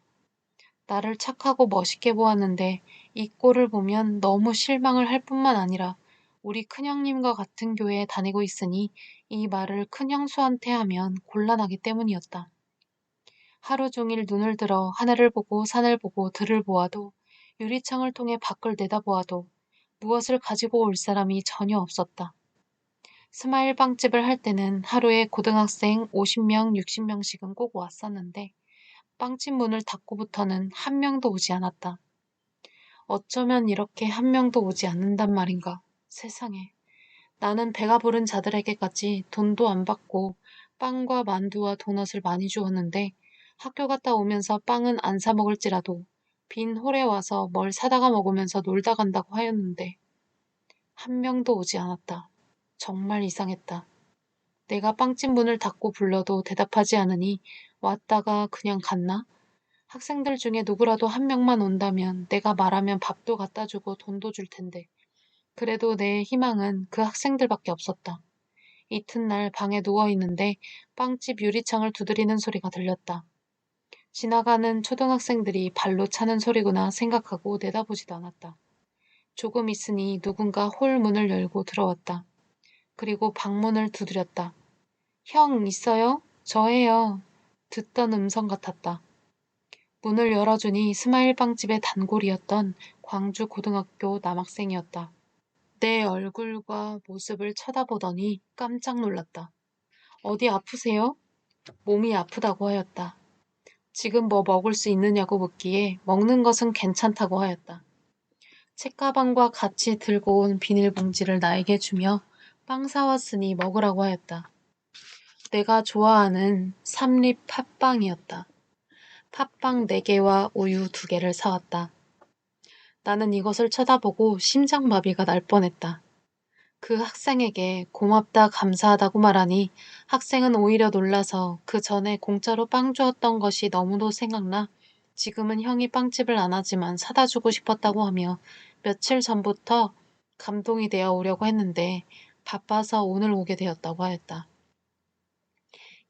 나를 착하고 멋있게 보았는데 이 꼴을 보면 너무 실망을 할 뿐만 아니라 우리 큰형님과 같은 교회에 다니고 있으니 이 말을 큰형수한테 하면 곤란하기 때문이었다. 하루 종일 눈을 들어 하늘을 보고 산을 보고 들을 보아도 유리창을 통해 밖을 내다보아도 무엇을 가지고 올 사람이 전혀 없었다. 스마일 빵집을 할 때는 하루에 고등학생 50명, 60명씩은 꼭 왔었는데 빵집 문을 닫고부터는 한 명도 오지 않았다. 어쩌면 이렇게 한 명도 오지 않는단 말인가. 세상에. 나는 배가 부른 자들에게까지 돈도 안 받고 빵과 만두와 도넛을 많이 주었는데 학교 갔다 오면서 빵은 안 사 먹을지라도 빈 홀에 와서 뭘 사다가 먹으면서 놀다 간다고 하였는데 한 명도 오지 않았다. 정말 이상했다. 내가 빵집 문을 닫고 불러도 대답하지 않으니 왔다가 그냥 갔나? 학생들 중에 누구라도 한 명만 온다면 내가 말하면 밥도 갖다 주고 돈도 줄 텐데. 그래도 내 희망은 그 학생들밖에 없었다. 이튿날 방에 누워 있는데 빵집 유리창을 두드리는 소리가 들렸다. 지나가는 초등학생들이 발로 차는 소리구나 생각하고 내다보지도 않았다. 조금 있으니 누군가 홀 문을 열고 들어왔다. 그리고 방문을 두드렸다. 형, 있어요? 저예요. 듣던 음성 같았다. 문을 열어주니 스마일 빵집의 단골이었던 광주 고등학교 남학생이었다. 내 얼굴과 모습을 쳐다보더니 깜짝 놀랐다. 어디 아프세요? 몸이 아프다고 하였다. 지금 뭐 먹을 수 있느냐고 묻기에 먹는 것은 괜찮다고 하였다. 책가방과 같이 들고 온 비닐봉지를 나에게 주며 빵 사왔으니 먹으라고 하였다. 내가 좋아하는 삼립 팥빵이었다. 팥빵 4개와 우유 2개를 사왔다. 나는 이것을 쳐다보고 심장마비가 날 뻔했다. 그 학생에게 고맙다 감사하다고 말하니 학생은 오히려 놀라서 그 전에 공짜로 빵 주었던 것이 너무도 생각나 지금은 형이 빵집을 안 하지만 사다 주고 싶었다고 하며 며칠 전부터 감동이 되어 오려고 했는데 바빠서 오늘 오게 되었다고 하였다.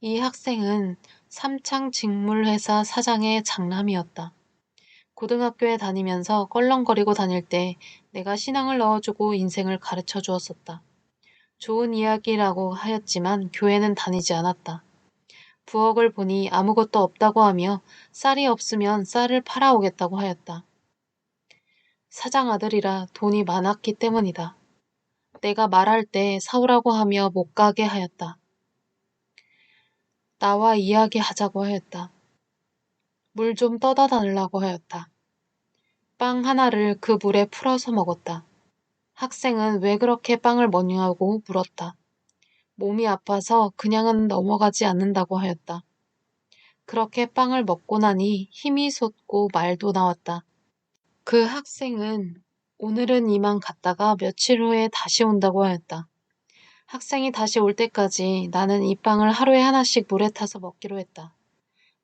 이 학생은 삼창직물회사 사장의 장남이었다. 고등학교에 다니면서 껄렁거리고 다닐 때 내가 신앙을 넣어주고 인생을 가르쳐 주었었다. 좋은 이야기라고 하였지만 교회는 다니지 않았다. 부엌을 보니 아무것도 없다고 하며 쌀이 없으면 쌀을 팔아오겠다고 하였다. 사장 아들이라 돈이 많았기 때문이다. 내가 말할 때 사오라고 하며 못 가게 하였다. 나와 이야기하자고 하였다. 물 좀 떠다 달라고 하였다. 빵 하나를 그 물에 풀어서 먹었다. 학생은 왜 그렇게 빵을 먹냐고 물었다. 몸이 아파서 그냥은 넘어가지 않는다고 하였다. 그렇게 빵을 먹고 나니 힘이 솟고 말도 나왔다. 그 학생은 오늘은 이만 갔다가 며칠 후에 다시 온다고 하였다. 학생이 다시 올 때까지 나는 이 빵을 하루에 하나씩 물에 타서 먹기로 했다.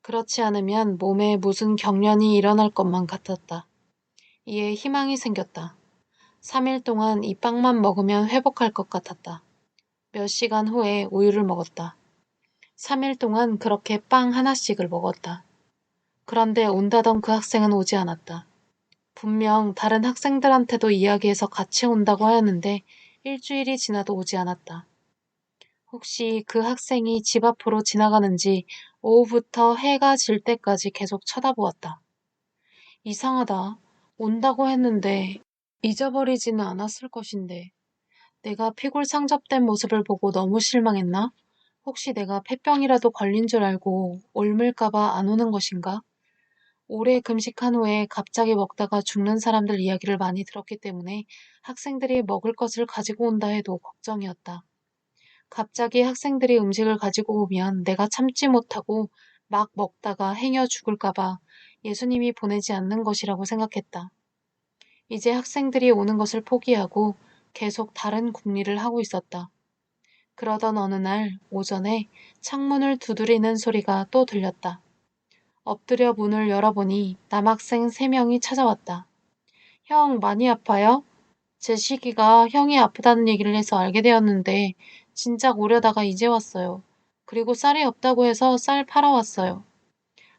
그렇지 않으면 몸에 무슨 경련이 일어날 것만 같았다. 이에 희망이 생겼다. 3일 동안 이 빵만 먹으면 회복할 것 같았다. 몇 시간 후에 우유를 먹었다. 3일 동안 그렇게 빵 하나씩을 먹었다. 그런데 온다던 그 학생은 오지 않았다. 분명 다른 학생들한테도 이야기해서 같이 온다고 하였는데 일주일이 지나도 오지 않았다. 혹시 그 학생이 집 앞으로 지나가는지 오후부터 해가 질 때까지 계속 쳐다보았다. 이상하다. 온다고 했는데 잊어버리지는 않았을 것인데 내가 피골상접된 모습을 보고 너무 실망했나? 혹시 내가 폐병이라도 걸린 줄 알고 옮을까봐 안 오는 것인가? 오래 금식한 후에 갑자기 먹다가 죽는 사람들 이야기를 많이 들었기 때문에 학생들이 먹을 것을 가지고 온다 해도 걱정이었다. 갑자기 학생들이 음식을 가지고 오면 내가 참지 못하고 막 먹다가 행여 죽을까봐 예수님이 보내지 않는 것이라고 생각했다. 이제 학생들이 오는 것을 포기하고 계속 다른 궁리를 하고 있었다. 그러던 어느 날 오전에 창문을 두드리는 소리가 또 들렸다. 엎드려 문을 열어보니 남학생 3명이 찾아왔다. 형, 많이 아파요? 제 시기가 형이 아프다는 얘기를 해서 알게 되었는데 진작 오려다가 이제 왔어요. 그리고 쌀이 없다고 해서 쌀 팔아 왔어요.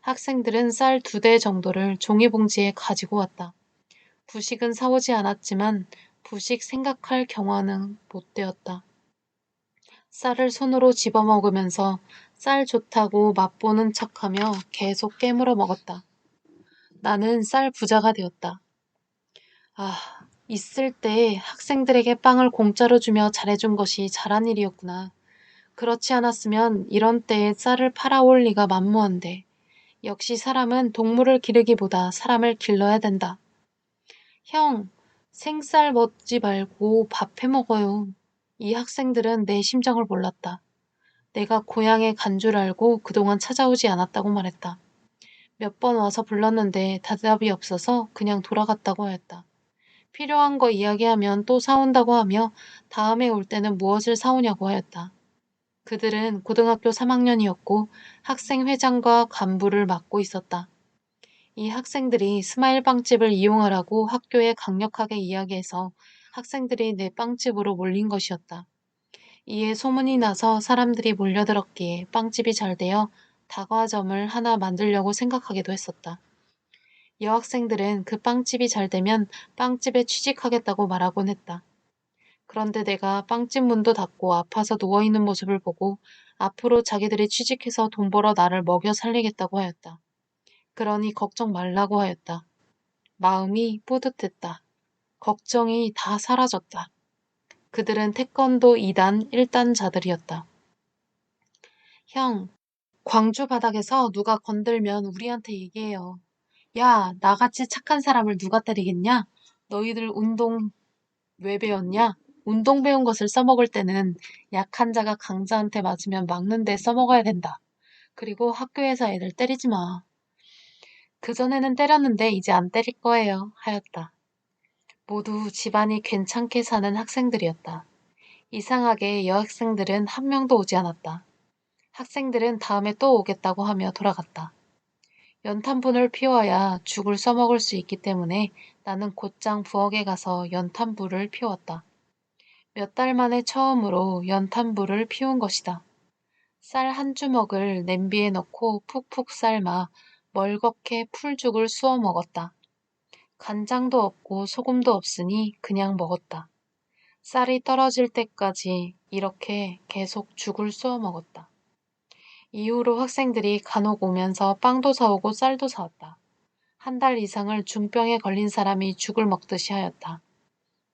학생들은 쌀 2대 정도를 종이봉지에 가지고 왔다. 부식은 사오지 않았지만 부식 생각할 경화는 못 되었다. 쌀을 손으로 집어먹으면서 쌀 좋다고 맛보는 척하며 계속 깨물어 먹었다. 나는 쌀 부자가 되었다. 아, 있을 때 학생들에게 빵을 공짜로 주며 잘해준 것이 잘한 일이었구나. 그렇지 않았으면 이런 때에 쌀을 팔아올 리가 만무한데. 역시 사람은 동물을 기르기보다 사람을 길러야 된다. 형, 생쌀 먹지 말고 밥 해 먹어요. 이 학생들은 내 심정을 몰랐다. 내가 고향에 간 줄 알고 그동안 찾아오지 않았다고 말했다. 몇 번 와서 불렀는데 대답이 없어서 그냥 돌아갔다고 하였다. 필요한 거 이야기하면 또 사온다고 하며 다음에 올 때는 무엇을 사오냐고 하였다. 그들은 고등학교 3학년이었고 학생회장과 간부를 맡고 있었다. 이 학생들이 스마일 빵집을 이용하라고 학교에 강력하게 이야기해서 학생들이 내 빵집으로 몰린 것이었다. 이에 소문이 나서 사람들이 몰려들었기에 빵집이 잘 되어 다과점을 하나 만들려고 생각하기도 했었다. 여학생들은 그 빵집이 잘 되면 빵집에 취직하겠다고 말하곤 했다. 그런데 내가 빵집 문도 닫고 아파서 누워있는 모습을 보고 앞으로 자기들이 취직해서 돈 벌어 나를 먹여 살리겠다고 하였다. 그러니 걱정 말라고 하였다. 마음이 뿌듯했다. 걱정이 다 사라졌다. 그들은 태권도 2단, 1단자들이었다. 형, 광주 바닥에서 누가 건들면 우리한테 얘기해요. 야, 나같이 착한 사람을 누가 때리겠냐? 너희들 운동 왜 배웠냐? 운동 배운 것을 써먹을 때는 약한 자가 강자한테 맞으면 막는데 써먹어야 된다. 그리고 학교에서 애들 때리지 마. 그전에는 때렸는데 이제 안 때릴 거예요. 하였다. 모두 집안이 괜찮게 사는 학생들이었다. 이상하게 여학생들은 한 명도 오지 않았다. 학생들은 다음에 또 오겠다고 하며 돌아갔다. 연탄불을 피워야 죽을 써먹을 수 있기 때문에 나는 곧장 부엌에 가서 연탄불을 피웠다. 몇 달 만에 처음으로 연탄불을 피운 것이다. 쌀 한 주먹을 냄비에 넣고 푹푹 삶아 멀겋게 풀죽을 쑤어 먹었다. 간장도 없고 소금도 없으니 그냥 먹었다. 쌀이 떨어질 때까지 이렇게 계속 죽을 쑤어 먹었다. 이후로 학생들이 간혹 오면서 빵도 사오고 쌀도 사왔다. 한 달 이상을 중병에 걸린 사람이 죽을 먹듯이 하였다.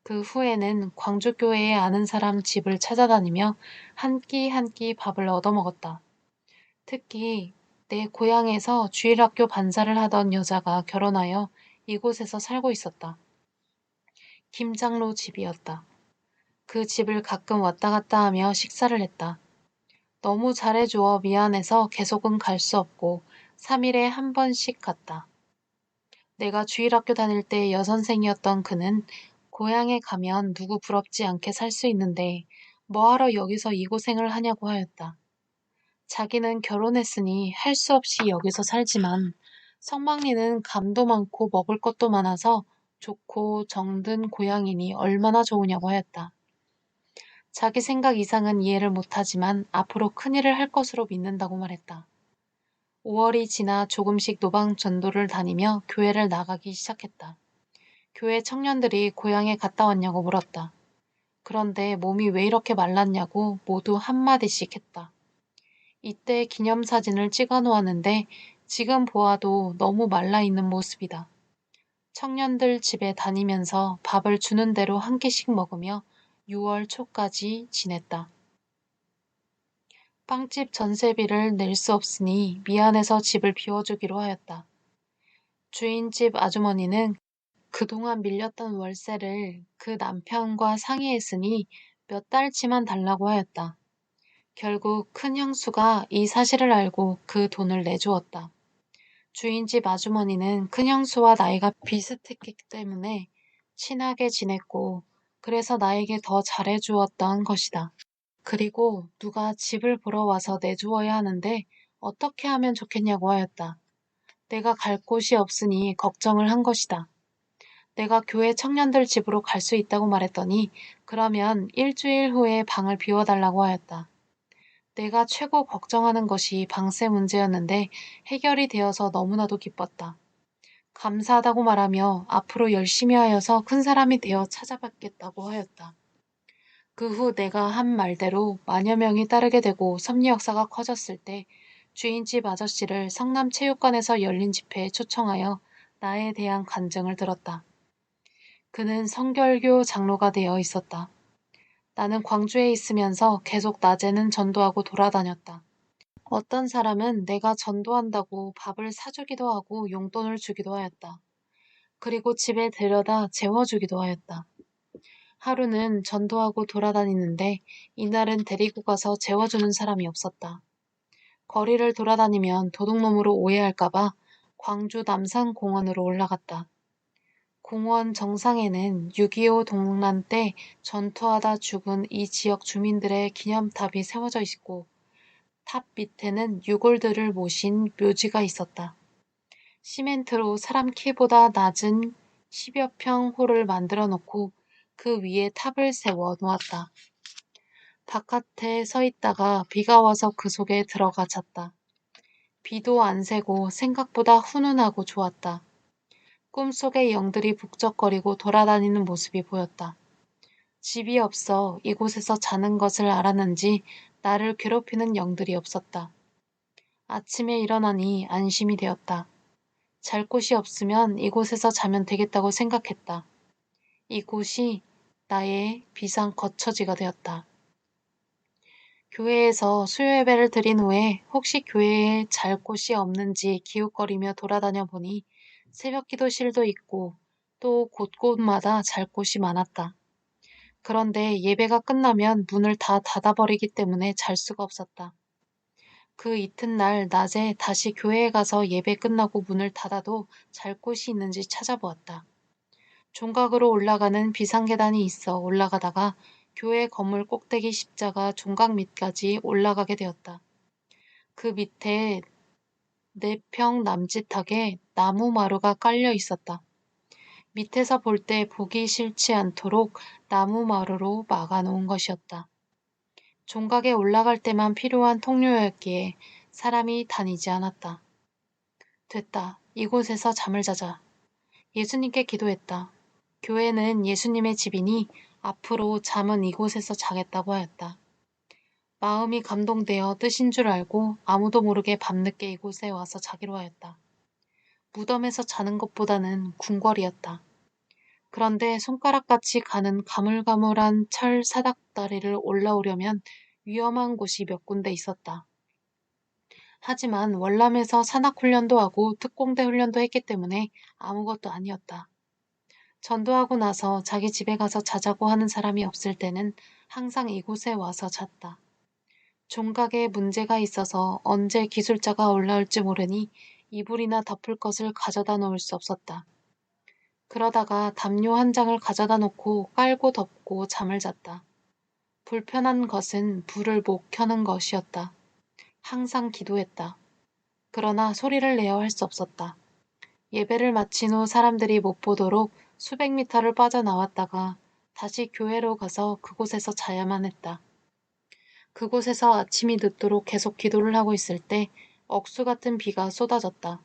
그 후에는 광주교회에 아는 사람 집을 찾아다니며 한 끼 한 끼 밥을 얻어먹었다. 특히 내 고향에서 주일학교 반사를 하던 여자가 결혼하여 이곳에서 살고 있었다. 김장로 집이었다. 그 집을 가끔 왔다 갔다 하며 식사를 했다. 너무 잘해줘 미안해서 계속은 갈 수 없고 3일에 한 번씩 갔다. 내가 주일학교 다닐 때 여선생이었던 그는 고향에 가면 누구 부럽지 않게 살 수 있는데 뭐하러 여기서 이 고생을 하냐고 하였다. 자기는 결혼했으니 할 수 없이 여기서 살지만 성막리는 감도 많고 먹을 것도 많아서 좋고 정든 고향이니 얼마나 좋으냐고 하였다. 자기 생각 이상은 이해를 못하지만 앞으로 큰일을 할 것으로 믿는다고 말했다. 5월이 지나 조금씩 노방 전도를 다니며 교회를 나가기 시작했다. 교회 청년들이 고향에 갔다 왔냐고 물었다. 그런데 몸이 왜 이렇게 말랐냐고 모두 한마디씩 했다. 이때 기념사진을 찍어 놓았는데 지금 보아도 너무 말라있는 모습이다. 청년들 집에 다니면서 밥을 주는 대로 한 끼씩 먹으며 6월 초까지 지냈다. 빵집 전세비를 낼 수 없으니 미안해서 집을 비워주기로 하였다. 주인집 아주머니는 그동안 밀렸던 월세를 그 남편과 상의했으니 몇 달치만 달라고 하였다. 결국 큰 형수가 이 사실을 알고 그 돈을 내주었다. 주인집 아주머니는 큰 형수와 나이가 비슷했기 때문에 친하게 지냈고 그래서 나에게 더 잘해주었던 것이다. 그리고 누가 집을 보러 와서 내주어야 하는데 어떻게 하면 좋겠냐고 하였다. 내가 갈 곳이 없으니 걱정을 한 것이다. 내가 교회 청년들 집으로 갈 수 있다고 말했더니 그러면 일주일 후에 방을 비워달라고 하였다. 내가 최고 걱정하는 것이 방세 문제였는데 해결이 되어서 너무나도 기뻤다. 감사하다고 말하며 앞으로 열심히 하여서 큰 사람이 되어 찾아뵙겠다고 하였다. 그 후 내가 한 말대로 만여 명이 따르게 되고 섭리 역사가 커졌을 때 주인집 아저씨를 성남체육관에서 열린 집회에 초청하여 나에 대한 간증을 들었다. 그는 성결교 장로가 되어 있었다. 나는 광주에 있으면서 계속 낮에는 전도하고 돌아다녔다. 어떤 사람은 내가 전도한다고 밥을 사주기도 하고 용돈을 주기도 하였다. 그리고 집에 데려다 재워주기도 하였다. 하루는 전도하고 돌아다니는데 이날은 데리고 가서 재워주는 사람이 없었다. 거리를 돌아다니면 도둑놈으로 오해할까봐 광주 남산공원으로 올라갔다. 공원 정상에는 6.25 동란 때 전투하다 죽은 이 지역 주민들의 기념탑이 세워져 있고 탑 밑에는 유골들을 모신 묘지가 있었다. 시멘트로 사람 키보다 낮은 10여 평 홀을 만들어 놓고 그 위에 탑을 세워 놓았다. 바깥에 서 있다가 비가 와서 그 속에 들어가 잤다. 비도 안 새고 생각보다 훈훈하고 좋았다. 꿈속에 영들이 북적거리고 돌아다니는 모습이 보였다. 집이 없어 이곳에서 자는 것을 알았는지 나를 괴롭히는 영들이 없었다. 아침에 일어나니 안심이 되었다. 잘 곳이 없으면 이곳에서 자면 되겠다고 생각했다. 이곳이 나의 비상 거처지가 되었다. 교회에서 수요 예배를 드린 후에 혹시 교회에 잘 곳이 없는지 기웃거리며 돌아다녀 보니 새벽 기도실도 있고 또 곳곳마다 잘 곳이 많았다. 그런데 예배가 끝나면 문을 다 닫아버리기 때문에 잘 수가 없었다. 그 이튿날 낮에 다시 교회에 가서 예배 끝나고 문을 닫아도 잘 곳이 있는지 찾아보았다. 종각으로 올라가는 비상계단이 있어 올라가다가 교회 건물 꼭대기 십자가 종각 밑까지 올라가게 되었다. 그 밑에 4평 남짓하게 나무 마루가 깔려 있었다. 밑에서 볼 때 보기 싫지 않도록 나무 마루로 막아놓은 것이었다. 종각에 올라갈 때만 필요한 통로였기에 사람이 다니지 않았다. 됐다. 이곳에서 잠을 자자. 예수님께 기도했다. 교회는 예수님의 집이니 앞으로 잠은 이곳에서 자겠다고 하였다. 마음이 감동되어 뜻인 줄 알고 아무도 모르게 밤늦게 이곳에 와서 자기로 하였다. 무덤에서 자는 것보다는 궁궐이었다. 그런데 손가락같이 가는 가물가물한 철 사닥다리를 올라오려면 위험한 곳이 몇 군데 있었다. 하지만 월남에서 산악훈련도 하고 특공대 훈련도 했기 때문에 아무것도 아니었다. 전도하고 나서 자기 집에 가서 자자고 하는 사람이 없을 때는 항상 이곳에 와서 잤다. 종각에 문제가 있어서 언제 기술자가 올라올지 모르니 이불이나 덮을 것을 가져다 놓을 수 없었다. 그러다가 담요 한 장을 가져다 놓고 깔고 덮고 잠을 잤다. 불편한 것은 불을 못 켜는 것이었다. 항상 기도했다. 그러나 소리를 내어 할 수 없었다. 예배를 마친 후 사람들이 못 보도록 수백 미터를 빠져나왔다가 다시 교회로 가서 그곳에서 자야만 했다. 그곳에서 아침이 늦도록 계속 기도를 하고 있을 때 억수 같은 비가 쏟아졌다.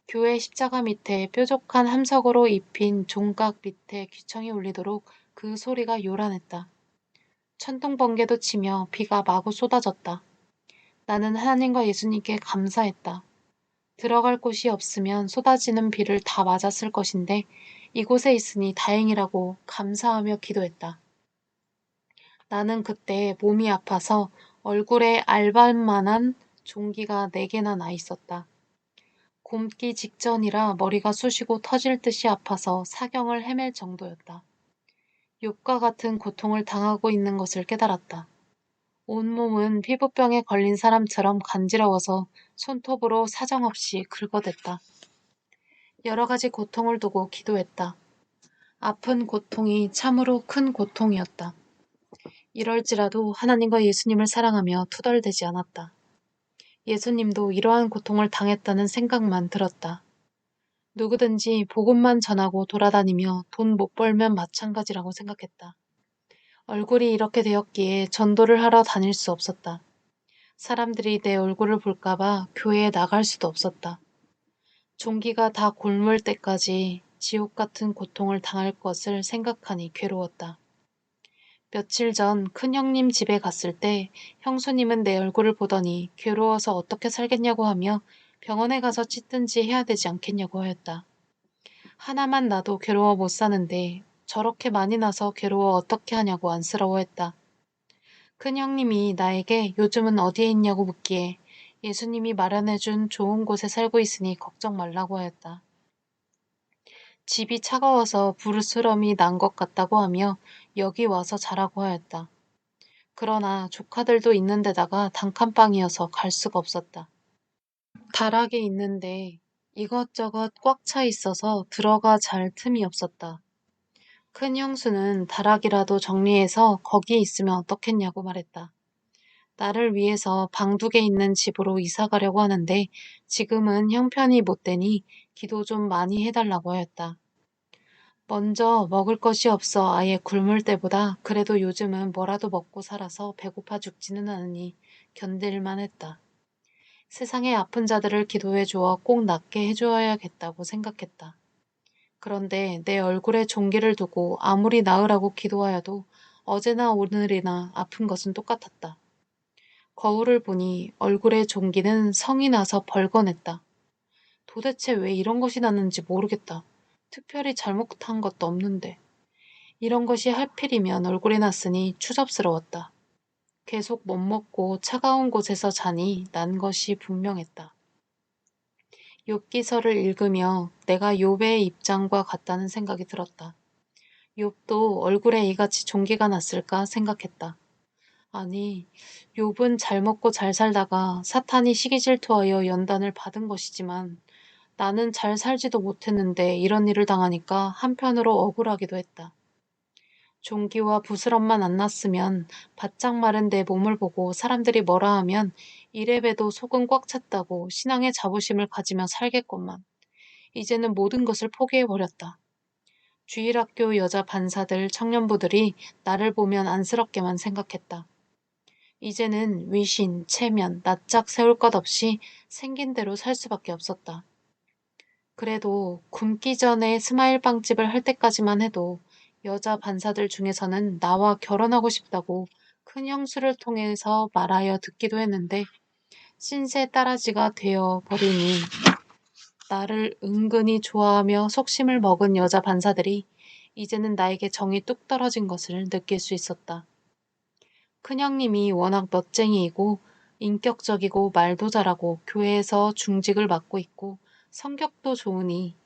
교회 십자가 밑에 뾰족한 함석으로 입힌 종각 밑에 귀청이 울리도록 그 소리가 요란했다. 천둥 번개도 치며 비가 마구 쏟아졌다. 나는 하나님과 예수님께 감사했다. 들어갈 곳이 없으면 쏟아지는 비를 다 맞았을 것인데 이곳에 있으니 다행이라고 감사하며 기도했다. 나는 그때 몸이 아파서 얼굴에 알밤만한 종기가 4개나 나 있었다. 곪기 직전이라 머리가 쑤시고 터질 듯이 아파서 사경을 헤맬 정도였다. 욕과 같은 고통을 당하고 있는 것을 깨달았다. 온몸은 피부병에 걸린 사람처럼 간지러워서 손톱으로 사정없이 긁어댔다. 여러 가지 고통을 두고 기도했다. 아픈 고통이 참으로 큰 고통이었다. 이럴지라도 하나님과 예수님을 사랑하며 투덜대지 않았다. 예수님도 이러한 고통을 당했다는 생각만 들었다. 누구든지 복음만 전하고 돌아다니며 돈 못 벌면 마찬가지라고 생각했다. 얼굴이 이렇게 되었기에 전도를 하러 다닐 수 없었다. 사람들이 내 얼굴을 볼까봐 교회에 나갈 수도 없었다. 종기가 다 곪을 때까지 지옥 같은 고통을 당할 것을 생각하니 괴로웠다. 며칠 전 큰형님 집에 갔을 때 형수님은 내 얼굴을 보더니 괴로워서 어떻게 살겠냐고 하며 병원에 가서 찢든지 해야 되지 않겠냐고 하였다. 하나만 나도 괴로워 못 사는데 저렇게 많이 나서 괴로워 어떻게 하냐고 안쓰러워했다. 큰 형님이 나에게 요즘은 어디에 있냐고 묻기에 예수님이 마련해준 좋은 곳에 살고 있으니 걱정 말라고 하였다. 집이 차가워서 부르스럼이 난 것 같다고 하며 여기 와서 자라고 하였다. 그러나 조카들도 있는 데다가 단칸방이어서 갈 수가 없었다. 다락에 있는데 이것저것 꽉 차 있어서 들어가 잘 틈이 없었다. 큰 형수는 다락이라도 정리해서 거기에 있으면 어떻겠냐고 말했다. 나를 위해서 방둑에 있는 집으로 이사 가려고 하는데 지금은 형편이 못 되니 기도 좀 많이 해달라고 하였다. 먼저 먹을 것이 없어 아예 굶을 때보다 그래도 요즘은 뭐라도 먹고 살아서 배고파 죽지는 않으니 견딜만 했다. 세상의 아픈 자들을 기도해 주어 꼭 낫게 해주어야겠다고 생각했다. 그런데 내 얼굴에 종기를 두고 아무리 나으라고 기도하여도 어제나 오늘이나 아픈 것은 똑같았다. 거울을 보니 얼굴에 종기는 성이 나서 벌거냈다. 도대체 왜 이런 것이 났는지 모르겠다. 특별히 잘못한 것도 없는데. 이런 것이 하필이면 얼굴에 났으니 추잡스러웠다. 계속 못 먹고 차가운 곳에서 자니 난 것이 분명했다. 욥기서를 읽으며 내가 욥의 입장과 같다는 생각이 들었다. 욥도 얼굴에 이같이 종기가 났을까 생각했다. 아니, 욥은 잘 먹고 잘 살다가 사탄이 시기 질투하여 연단을 받은 것이지만 나는 잘 살지도 못했는데 이런 일을 당하니까 한편으로 억울하기도 했다. 종기와 부스럼만 안 났으면 바짝 마른 내 몸을 보고 사람들이 뭐라 하면 이래봬도 속은 꽉 찼다고 신앙의 자부심을 가지며 살겠건만 이제는 모든 것을 포기해버렸다. 주일학교 여자 반사들 청년부들이 나를 보면 안쓰럽게만 생각했다. 이제는 위신, 체면, 낯짝 세울 것 없이 생긴 대로 살 수밖에 없었다. 그래도 굶기 전에 스마일 빵집을 할 때까지만 해도 여자 반사들 중에서는 나와 결혼하고 싶다고 큰 형수를 통해서 말하여 듣기도 했는데 신세 따라지가 되어 버리니 나를 은근히 좋아하며 속심을 먹은 여자 반사들이 이제는 나에게 정이 뚝 떨어진 것을 느낄 수 있었다. 큰형님이 워낙 멋쟁이이고 인격적이고 말도 잘하고 교회에서 중직을 맡고 있고 성격도 좋으니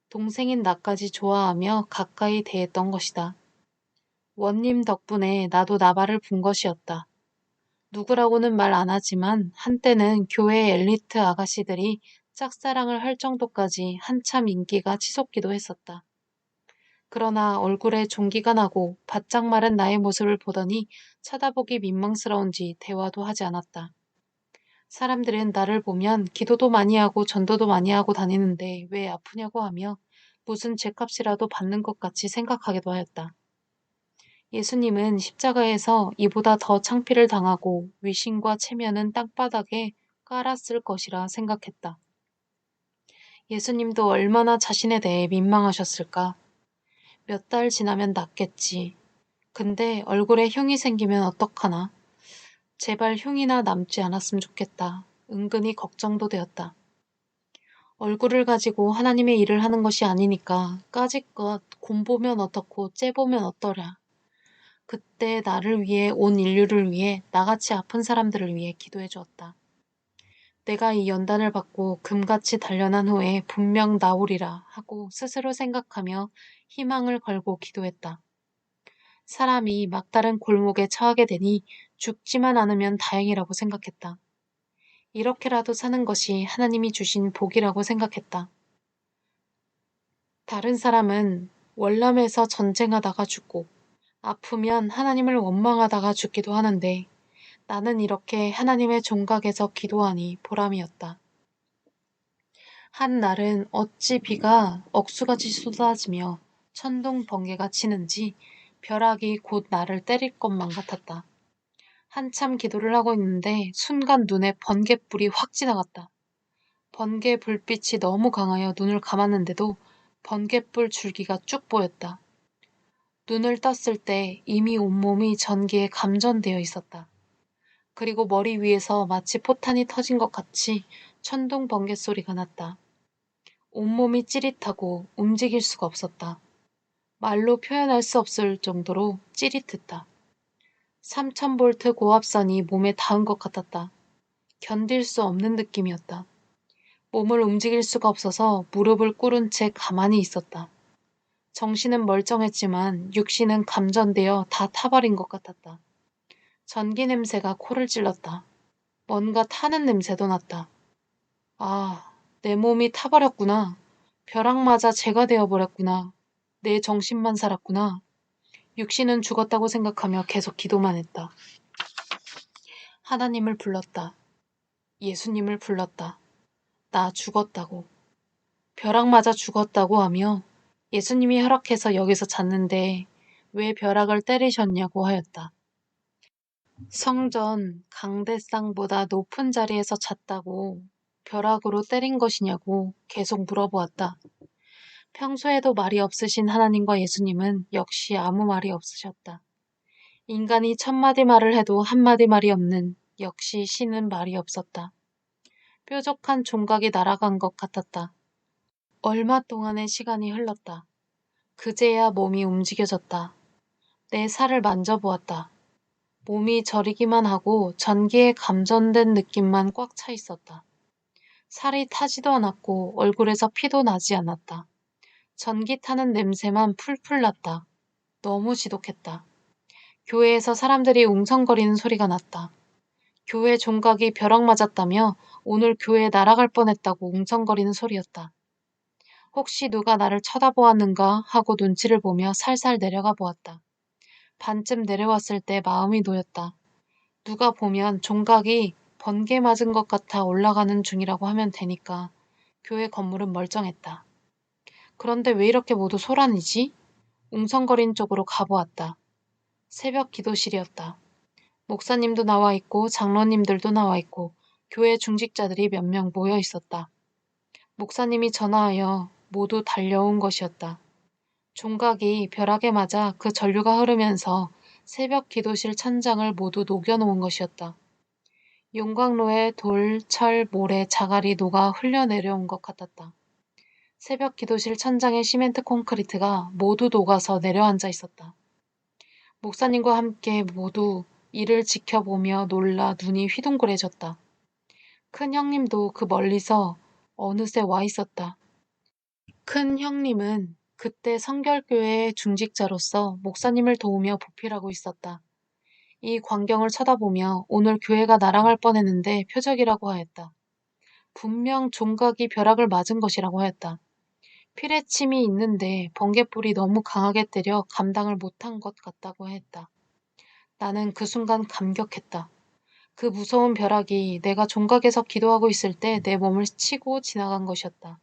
동생인 나까지 좋아하며 가까이 대했던 것이다. 원님 덕분에 나도 나발을 분 것이었다. 누구라고는 말 안 하지만 한때는 교회 엘리트 아가씨들이 짝사랑을 할 정도까지 한참 인기가 치솟기도 했었다. 그러나 얼굴에 종기가 나고 바짝 마른 나의 모습을 보더니 쳐다보기 민망스러운지 대화도 하지 않았다. 사람들은 나를 보면 기도도 많이 하고 전도도 많이 하고 다니는데 왜 아프냐고 하며 무슨 죗값이라도 받는 것 같이 생각하기도 하였다. 예수님은 십자가에서 이보다 더 창피를 당하고 위신과 체면은 땅바닥에 깔았을 것이라 생각했다. 예수님도 얼마나 자신에 대해 민망하셨을까. 몇 달 지나면 낫겠지. 근데 얼굴에 흉이 생기면 어떡하나. 제발 흉이나 남지 않았으면 좋겠다. 은근히 걱정도 되었다. 얼굴을 가지고 하나님의 일을 하는 것이 아니니까 까짓것 곰보면 어떻고 째보면 어떠랴. 그때 나를 위해 온 인류를 위해 나같이 아픈 사람들을 위해 기도해 주었다. 내가 이 연단을 받고 금같이 단련한 후에 분명 나오리라 하고 스스로 생각하며 희망을 걸고 기도했다. 사람이 막다른 골목에 처하게 되니 죽지만 않으면 다행이라고 생각했다. 이렇게라도 사는 것이 하나님이 주신 복이라고 생각했다. 다른 사람은 월남에서 전쟁하다가 죽고 아프면 하나님을 원망하다가 죽기도 하는데 나는 이렇게 하나님의 종각에서 기도하니 보람이었다. 한 날은 어찌 비가 억수같이 쏟아지며 천둥 번개가 치는지 벼락이 곧 나를 때릴 것만 같았다. 한참 기도를 하고 있는데 순간 눈에 번갯불이 확 지나갔다. 번개 불빛이 너무 강하여 눈을 감았는데도 번갯불 줄기가 쭉 보였다. 눈을 떴을 때 이미 온몸이 전기에 감전되어 있었다. 그리고 머리 위에서 마치 포탄이 터진 것 같이 천둥 번개 소리가 났다. 온몸이 찌릿하고 움직일 수가 없었다. 말로 표현할 수 없을 정도로 찌릿했다. 3000볼트 고압선이 몸에 닿은 것 같았다. 견딜 수 없는 느낌이었다. 몸을 움직일 수가 없어서 무릎을 꿇은 채 가만히 있었다. 정신은 멀쩡했지만 육신은 감전되어 다 타버린 것 같았다. 전기 냄새가 코를 찔렀다. 뭔가 타는 냄새도 났다. 아, 내 몸이 타버렸구나. 벼락 맞아 재가 되어버렸구나. 내 정신만 살았구나. 육신은 죽었다고 생각하며 계속 기도만 했다. 하나님을 불렀다. 예수님을 불렀다. 나 죽었다고. 벼락 맞아 죽었다고 하며 예수님이 허락해서 여기서 잤는데 왜 벼락을 때리셨냐고 하였다. 성전 강대상보다 높은 자리에서 잤다고 벼락으로 때린 것이냐고 계속 물어보았다. 평소에도 말이 없으신 하나님과 예수님은 역시 아무 말이 없으셨다. 인간이 1000마디 말을 해도 한마디 말이 없는 역시 신은 말이 없었다. 뾰족한 종각이 날아간 것 같았다. 얼마 동안의 시간이 흘렀다. 그제야 몸이 움직여졌다. 내 살을 만져보았다. 몸이 저리기만 하고 전기에 감전된 느낌만 꽉 차 있었다. 살이 타지도 않았고 얼굴에서 피도 나지 않았다. 전기 타는 냄새만 풀풀 났다. 너무 지독했다. 교회에서 사람들이 웅성거리는 소리가 났다. 교회 종각이 벼락 맞았다며 오늘 교회에 날아갈 뻔했다고 웅성거리는 소리였다. 혹시 누가 나를 쳐다보았는가 하고 눈치를 보며 살살 내려가 보았다. 반쯤 내려왔을 때 마음이 놓였다. 누가 보면 종각이 번개 맞은 것 같아 올라가는 중이라고 하면 되니까 교회 건물은 멀쩡했다. 그런데 왜 이렇게 모두 소란이지? 웅성거린 쪽으로 가보았다. 새벽 기도실이었다. 목사님도 나와 있고 장로님들도 나와 있고 교회 중직자들이 몇 명 모여 있었다. 목사님이 전화하여 모두 달려온 것이었다. 종각이 벼락에 맞아 그 전류가 흐르면서 새벽 기도실 천장을 모두 녹여놓은 것이었다. 용광로에 돌, 철, 모래, 자갈이 녹아 흘려내려온 것 같았다. 새벽 기도실 천장의 시멘트 콘크리트가 모두 녹아서 내려앉아 있었다. 목사님과 함께 모두 이를 지켜보며 놀라 눈이 휘둥그레졌다. 큰 형님도 그 멀리서 어느새 와 있었다. 큰 형님은 그때 성결교회의 중직자로서 목사님을 도우며 보필하고 있었다. 이 광경을 쳐다보며 오늘 교회가 날아갈 뻔했는데 표적이라고 하였다. 분명 종각이 벼락을 맞은 것이라고 하였다. 피레침이 있는데 번갯불이 너무 강하게 때려 감당을 못한 것 같다고 했다. 나는 그 순간 감격했다. 그 무서운 벼락이 내가 종각에서 기도하고 있을 때 내 몸을 치고 지나간 것이었다.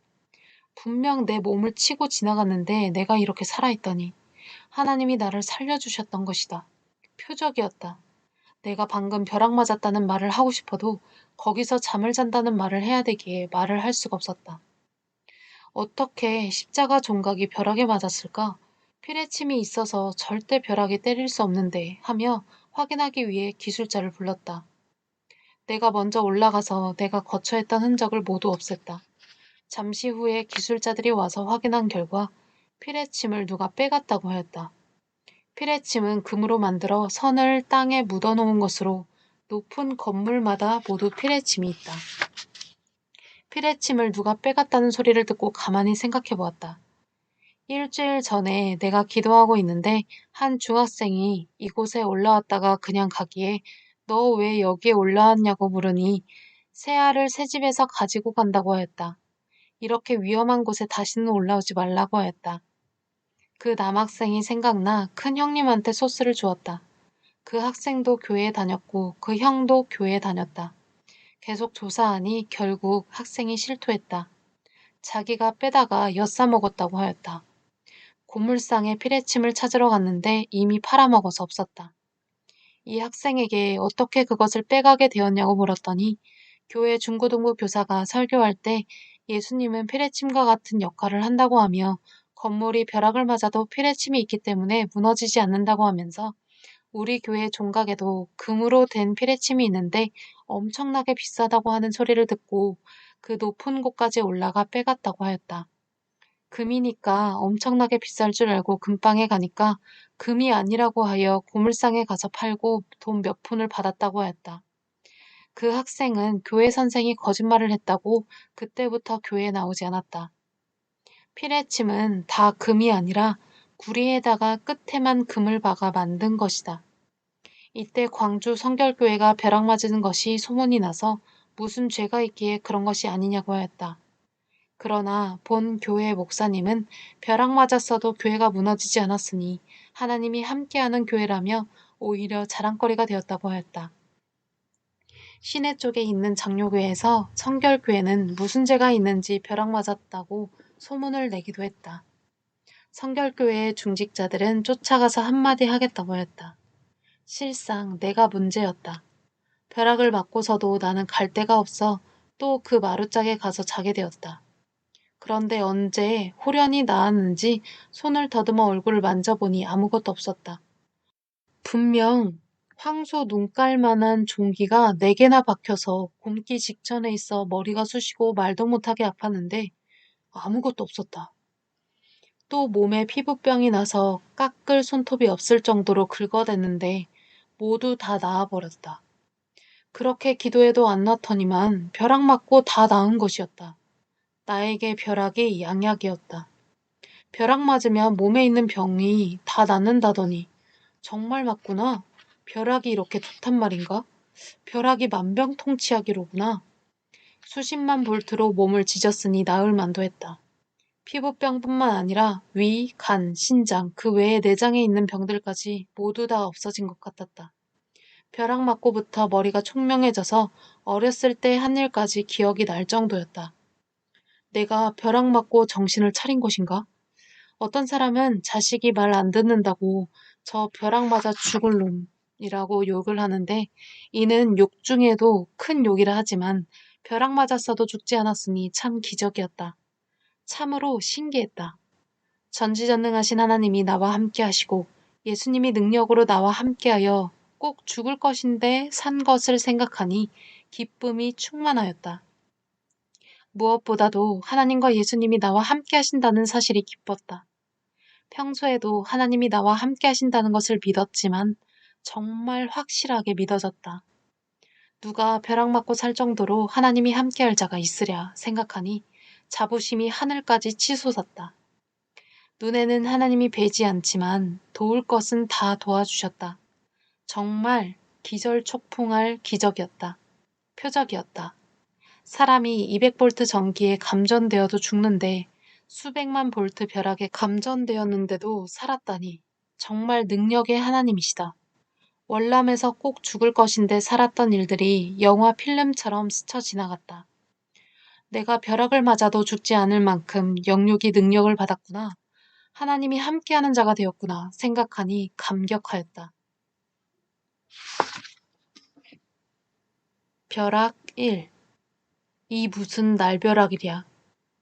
분명 내 몸을 치고 지나갔는데 내가 이렇게 살아있다니. 하나님이 나를 살려주셨던 것이다. 표적이었다. 내가 방금 벼락 맞았다는 말을 하고 싶어도 거기서 잠을 잔다는 말을 해야 되기에 말을 할 수가 없었다. 어떻게 십자가 종각이 벼락에 맞았을까? 피레침이 있어서 절대 벼락이 때릴 수 없는데 하며 확인하기 위해 기술자를 불렀다. 내가 먼저 올라가서 내가 거처했던 흔적을 모두 없앴다. 잠시 후에 기술자들이 와서 확인한 결과 피레침을 누가 빼갔다고 하였다. 피레침은 금으로 만들어 선을 땅에 묻어놓은 것으로 높은 건물마다 모두 피레침이 있다. 피레침을 누가 빼갔다는 소리를 듣고 가만히 생각해 보았다. 일주일 전에 내가 기도하고 있는데 한 중학생이 이곳에 올라왔다가 그냥 가기에 너 왜 여기에 올라왔냐고 물으니 새알을 새 집에서 가지고 간다고 하였다. 이렇게 위험한 곳에 다시는 올라오지 말라고 하였다. 그 남학생이 생각나 큰 형님한테 소스를 주었다. 그 학생도 교회에 다녔고 그 형도 교회에 다녔다. 계속 조사하니 결국 학생이 실토했다. 자기가 빼다가 엿싸먹었다고 하였다. 고물상에 피레침을 찾으러 갔는데 이미 팔아먹어서 없었다. 이 학생에게 어떻게 그것을 빼가게 되었냐고 물었더니 교회 중고등부 교사가 설교할 때 예수님은 피레침과 같은 역할을 한다고 하며 건물이 벼락을 맞아도 피레침이 있기 때문에 무너지지 않는다고 하면서 우리 교회 종각에도 금으로 된 피레침이 있는데 엄청나게 비싸다고 하는 소리를 듣고 그 높은 곳까지 올라가 빼갔다고 하였다. 금이니까 엄청나게 비쌀 줄 알고 금방에 가니까 금이 아니라고 하여 고물상에 가서 팔고 돈 몇 푼을 받았다고 하였다. 그 학생은 교회 선생이 거짓말을 했다고 그때부터 교회에 나오지 않았다. 피레침은 다 금이 아니라 구리에다가 끝에만 금을 박아 만든 것이다. 이때 광주 성결교회가 벼락 맞은 것이 소문이 나서 무슨 죄가 있기에 그런 것이 아니냐고 하였다. 그러나 본 교회 목사님은 벼락 맞았어도 교회가 무너지지 않았으니 하나님이 함께하는 교회라며 오히려 자랑거리가 되었다고 하였다. 시내 쪽에 있는 장로교회에서 성결교회는 무슨 죄가 있는지 벼락 맞았다고 소문을 내기도 했다. 성결교회의 중직자들은 쫓아가서 한마디 하겠다고 했다. 실상 내가 문제였다. 벼락을 맞고서도 나는 갈 데가 없어 또 그 마루짝에 가서 자게 되었다. 그런데 언제 홀연히 나았는지 손을 더듬어 얼굴을 만져보니 아무것도 없었다. 분명 황소 눈깔만한 종기가 4개나 박혀서 곪기 직전에 있어 머리가 쑤시고 말도 못하게 아팠는데 아무것도 없었다. 또 몸에 피부병이 나서 깎을 손톱이 없을 정도로 긁어댔는데 모두 다 나아버렸다. 그렇게 기도해도 안 낫더니만 벼락 맞고 다 나은 것이었다. 나에게 벼락이 양약이었다. 벼락 맞으면 몸에 있는 병이 다 낫는다더니 정말 맞구나. 벼락이 이렇게 좋단 말인가? 벼락이 만병통치약이로구나. 수십만 볼트로 몸을 지졌으니 나을 만도 했다. 피부병뿐만 아니라 위, 간, 신장, 그 외에 내장에 있는 병들까지 모두 다 없어진 것 같았다. 벼락 맞고부터 머리가 총명해져서 어렸을 때 한 일까지 기억이 날 정도였다. 내가 벼락 맞고 정신을 차린 것인가? 어떤 사람은 자식이 말 안 듣는다고 저 벼락 맞아 죽을 놈이라고 욕을 하는데 이는 욕 중에도 큰 욕이라 하지만 벼락 맞았어도 죽지 않았으니 참 기적이었다. 참으로 신기했다. 전지전능하신 하나님이 나와 함께 하시고 예수님이 능력으로 나와 함께하여 꼭 죽을 것인데 산 것을 생각하니 기쁨이 충만하였다. 무엇보다도 하나님과 예수님이 나와 함께 하신다는 사실이 기뻤다. 평소에도 하나님이 나와 함께 하신다는 것을 믿었지만 정말 확실하게 믿어졌다. 누가 벼락 맞고 살 정도로 하나님이 함께할 자가 있으랴 생각하니 자부심이 하늘까지 치솟았다. 눈에는 하나님이 뵈지 않지만 도울 것은 다 도와주셨다. 정말 기절촉풍할 기적이었다. 표적이었다. 사람이 200볼트 전기에 감전되어도 죽는데 수백만 볼트 벼락에 감전되었는데도 살았다니 정말 능력의 하나님이시다. 월남에서 꼭 죽을 것인데 살았던 일들이 영화 필름처럼 스쳐 지나갔다. 내가 벼락을 맞아도 죽지 않을 만큼 영육이 능력을 받았구나. 하나님이 함께하는 자가 되었구나 생각하니 감격하였다. 벼락 1. 이 무슨 날벼락이랴.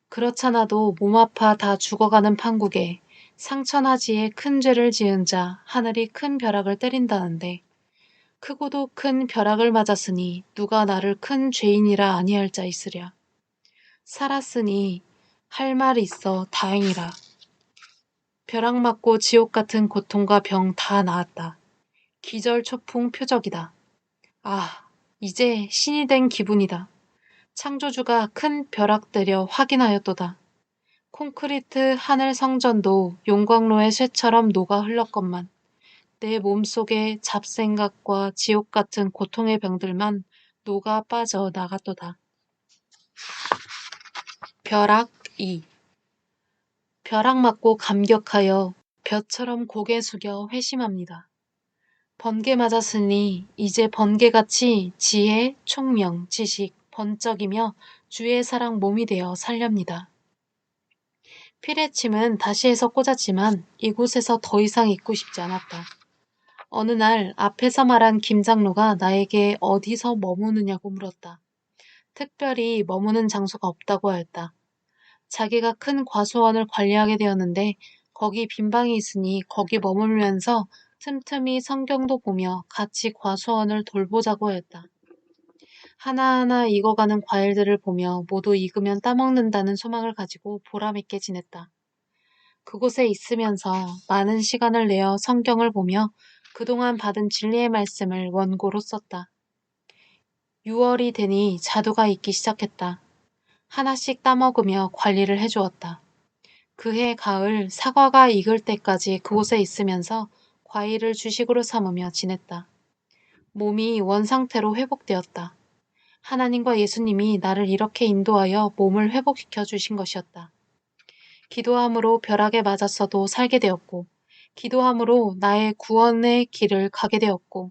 그렇잖아도 몸 아파 다 죽어가는 판국에 상천하지에 큰 죄를 지은 자 하늘이 큰 벼락을 때린다는데 크고도 큰 벼락을 맞았으니 누가 나를 큰 죄인이라 아니할 자 있으랴. 살았으니 할 말 있어 다행이라. 벼락 맞고 지옥 같은 고통과 병 다 나았다. 기절초풍 표적이다. 아, 이제 신이 된 기분이다. 창조주가 큰 벼락 때려 확인하였도다. 콘크리트 하늘 성전도 용광로의 쇠처럼 녹아 흘렀건만 내 몸속의 잡생각과 지옥 같은 고통의 병들만 녹아 빠져 나갔도다. 벼락 2. 벼락 맞고 감격하여 벼처럼 고개 숙여 회심합니다. 번개 맞았으니 이제 번개같이 지혜, 총명, 지식, 번쩍이며 주의 사랑 몸이 되어 살렵니다. 피레침은 다시 해서 꽂았지만 이곳에서 더 이상 있고 싶지 않았다. 어느 날 앞에서 말한 김장로가 나에게 어디서 머무느냐고 물었다. 특별히 머무는 장소가 없다고 하였다. 자기가 큰 과수원을 관리하게 되었는데 거기 빈방이 있으니 거기 머물면서 틈틈이 성경도 보며 같이 과수원을 돌보자고 하였다. 하나하나 익어가는 과일들을 보며 모두 익으면 따먹는다는 소망을 가지고 보람있게 지냈다. 그곳에 있으면서 많은 시간을 내어 성경을 보며 그동안 받은 진리의 말씀을 원고로 썼다. 6월이 되니 자두가 익기 시작했다. 하나씩 따먹으며 관리를 해주었다. 그해 가을 사과가 익을 때까지 그곳에 있으면서 과일을 주식으로 삼으며 지냈다. 몸이 원상태로 회복되었다. 하나님과 예수님이 나를 이렇게 인도하여 몸을 회복시켜 주신 것이었다. 기도함으로 벼락에 맞았어도 살게 되었고, 기도함으로 나의 구원의 길을 가게 되었고,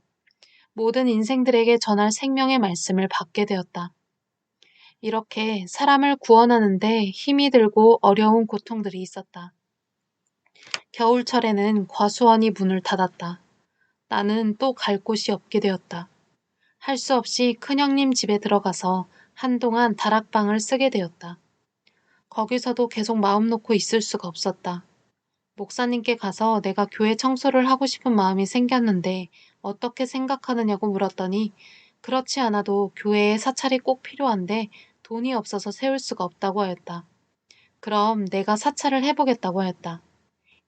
모든 인생들에게 전할 생명의 말씀을 받게 되었다. 이렇게 사람을 구원하는데 힘이 들고 어려운 고통들이 있었다. 겨울철에는 과수원이 문을 닫았다. 나는 또 갈 곳이 없게 되었다. 할 수 없이 큰형님 집에 들어가서 한동안 다락방을 쓰게 되었다. 거기서도 계속 마음 놓고 있을 수가 없었다. 목사님께 가서 내가 교회 청소를 하고 싶은 마음이 생겼는데 어떻게 생각하느냐고 물었더니 그렇지 않아도 교회에 사찰이 꼭 필요한데 돈이 없어서 세울 수가 없다고 하였다. 그럼 내가 사찰을 해보겠다고 하였다.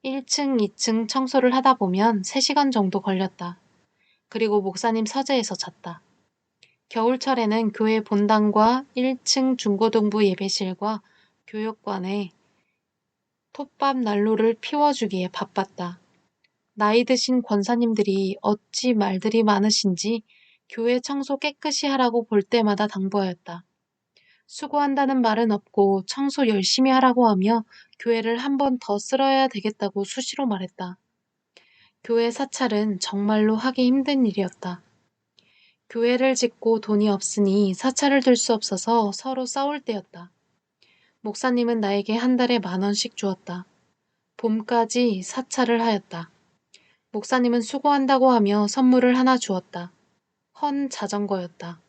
1층, 2층 청소를 하다 보면 3시간 정도 걸렸다. 그리고 목사님 서재에서 잤다. 겨울철에는 교회 본당과 1층 중고등부 예배실과 교육관에 톱밥 난로를 피워주기에 바빴다. 나이 드신 권사님들이 어찌 말들이 많으신지 교회 청소 깨끗이 하라고 볼 때마다 당부하였다. 수고한다는 말은 없고 청소 열심히 하라고 하며 교회를 한 번 더 쓸어야 되겠다고 수시로 말했다. 교회 사찰은 정말로 하기 힘든 일이었다. 교회를 짓고 돈이 없으니 사찰을 들 수 없어서 서로 싸울 때였다. 목사님은 나에게 한 달에 10,000원씩 주었다. 봄까지 사찰을 하였다. 목사님은 수고한다고 하며 선물을 하나 주었다. 헌 자전거였다.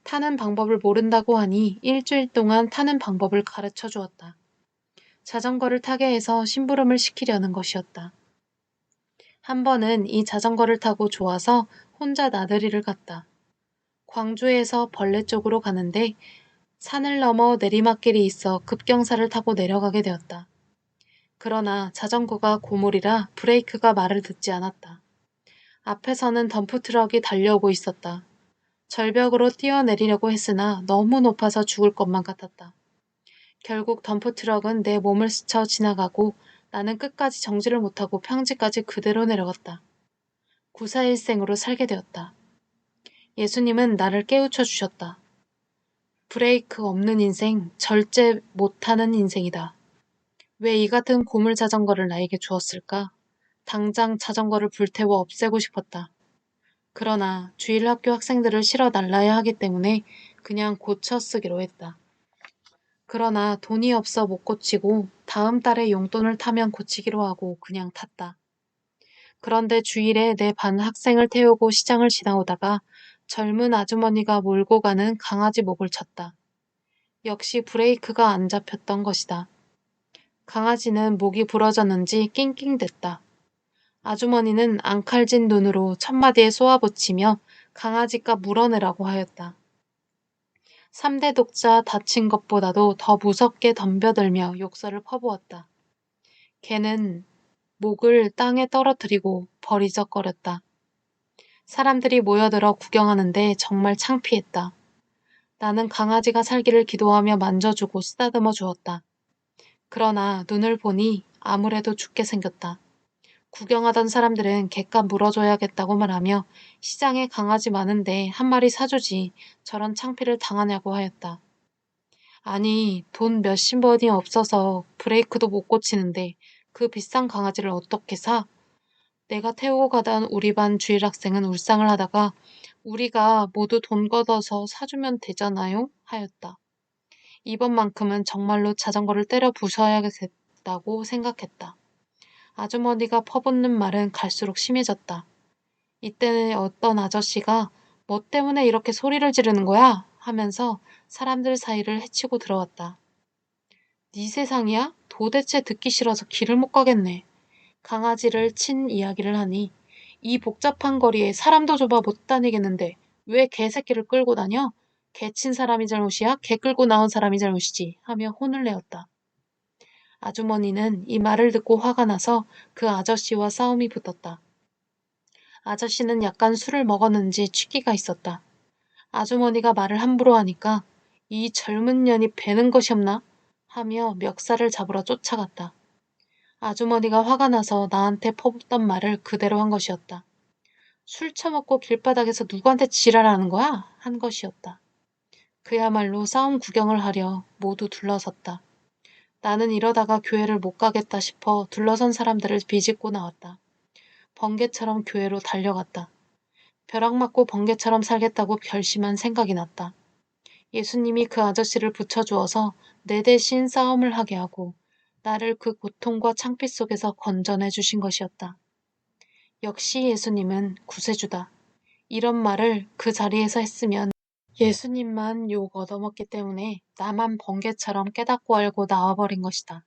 타는 방법을 모른다고 하니 일주일 동안 타는 방법을 가르쳐 주었다. 자전거를 타게 해서 심부름을 시키려는 것이었다. 한 번은 이 자전거를 타고 좋아서 혼자 나들이를 갔다. 광주에서 벌레 쪽으로 가는데 산을 넘어 내리막길이 있어 급경사를 타고 내려가게 되었다. 그러나 자전거가 고물이라 브레이크가 말을 듣지 않았다. 앞에서는 덤프트럭이 달려오고 있었다. 절벽으로 뛰어내리려고 했으나 너무 높아서 죽을 것만 같았다. 결국 덤프트럭은 내 몸을 스쳐 지나가고 나는 끝까지 정지를 못하고 평지까지 그대로 내려갔다. 구사일생으로 살게 되었다. 예수님은 나를 깨우쳐 주셨다. 브레이크 없는 인생, 절제 못하는 인생이다. 왜 이 같은 고물 자전거를 나에게 주었을까? 당장 자전거를 불태워 없애고 싶었다. 그러나 주일 학교 학생들을 실어 날라야 하기 때문에 그냥 고쳐 쓰기로 했다. 그러나 돈이 없어 못 고치고 다음 달에 용돈을 타면 고치기로 하고 그냥 탔다. 그런데 주일에 내 반 학생을 태우고 시장을 지나오다가 젊은 아주머니가 몰고 가는 강아지 목을 쳤다. 역시 브레이크가 안 잡혔던 것이다. 강아지는 목이 부러졌는지 낑낑댔다. 아주머니는 앙칼진 눈으로 첫마디에 쏘아붙이며 강아지가 물어내라고 하였다. 3대 독자 다친 것보다도 더 무섭게 덤벼들며 욕설을 퍼부었다. 걔는 목을 땅에 떨어뜨리고 버리적거렸다. 사람들이 모여들어 구경하는데 정말 창피했다. 나는 강아지가 살기를 기도하며 만져주고 쓰다듬어 주었다. 그러나 눈을 보니 아무래도 죽게 생겼다. 구경하던 사람들은 객값 물어줘야겠다고 말하며 시장에 강아지 많은데 한 마리 사주지 저런 창피를 당하냐고 하였다. 아니 돈 몇십 원이 없어서 브레이크도 못 고치는데 그 비싼 강아지를 어떻게 사? 내가 태우고 가던 우리 반 주일 학생은 울상을 하다가 우리가 모두 돈 걷어서 사주면 되잖아요? 하였다. 이번만큼은 정말로 자전거를 때려 부숴야겠다고 생각했다. 아주머니가 퍼붓는 말은 갈수록 심해졌다. 이때는 어떤 아저씨가 뭐 때문에 이렇게 소리를 지르는 거야? 하면서 사람들 사이를 헤치고 들어왔다. 네 세상이야? 도대체 듣기 싫어서 길을 못 가겠네. 강아지를 친 이야기를 하니 이 복잡한 거리에 사람도 좁아 못 다니겠는데 왜 개새끼를 끌고 다녀? 개 친 사람이 잘못이야? 개 끌고 나온 사람이 잘못이지 하며 혼을 내었다. 아주머니는 이 말을 듣고 화가 나서 그 아저씨와 싸움이 붙었다. 아저씨는 약간 술을 먹었는지 취기가 있었다. 아주머니가 말을 함부로 하니까 이 젊은 년이 배는 것이 없나? 하며 멱살을 잡으러 쫓아갔다. 아주머니가 화가 나서 나한테 퍼붓던 말을 그대로 한 것이었다. 술 처먹고 길바닥에서 누구한테 지랄하는 거야? 한 것이었다. 그야말로 싸움 구경을 하려 모두 둘러섰다. 나는 이러다가 교회를 못 가겠다 싶어 둘러선 사람들을 비집고 나왔다. 번개처럼 교회로 달려갔다. 벼락 맞고 번개처럼 살겠다고 결심한 생각이 났다. 예수님이 그 아저씨를 붙여주어서 내 대신 싸움을 하게 하고 나를 그 고통과 창피 속에서 건져내 주신 것이었다. 역시 예수님은 구세주다. 이런 말을 그 자리에서 했으면 예수님만 욕 얻어먹기 때문에 나만 번개처럼 깨닫고 알고 나와버린 것이다.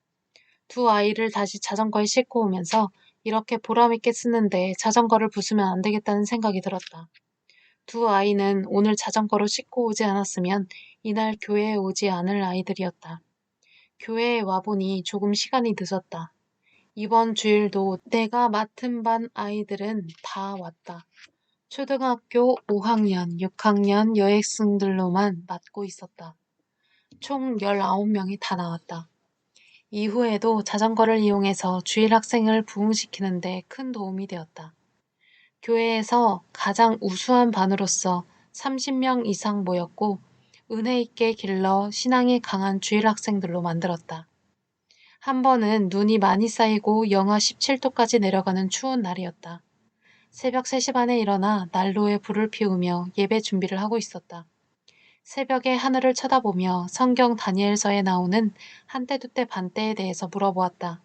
두 아이를 다시 자전거에 싣고 오면서 이렇게 보람있게 쓰는데 자전거를 부수면 안 되겠다는 생각이 들었다. 두 아이는 오늘 자전거로 싣고 오지 않았으면 이날 교회에 오지 않을 아이들이었다. 교회에 와보니 조금 시간이 늦었다. 이번 주일도 내가 맡은 반 아이들은 다 왔다. 초등학교 5학년, 6학년 여학생들로만 맡고 있었다. 총 19명이 다 나왔다. 이후에도 자전거를 이용해서 주일 학생을 부흥시키는데 큰 도움이 되었다. 교회에서 가장 우수한 반으로서 30명 이상 모였고 은혜 있게 길러 신앙이 강한 주일 학생들로 만들었다. 한 번은 눈이 많이 쌓이고 영하 17도까지 내려가는 추운 날이었다. 새벽 3시 반에 일어나 난로에 불을 피우며 예배 준비를 하고 있었다. 새벽에 하늘을 쳐다보며 성경 다니엘서에 나오는 한때 두때 반때에 대해서 물어보았다.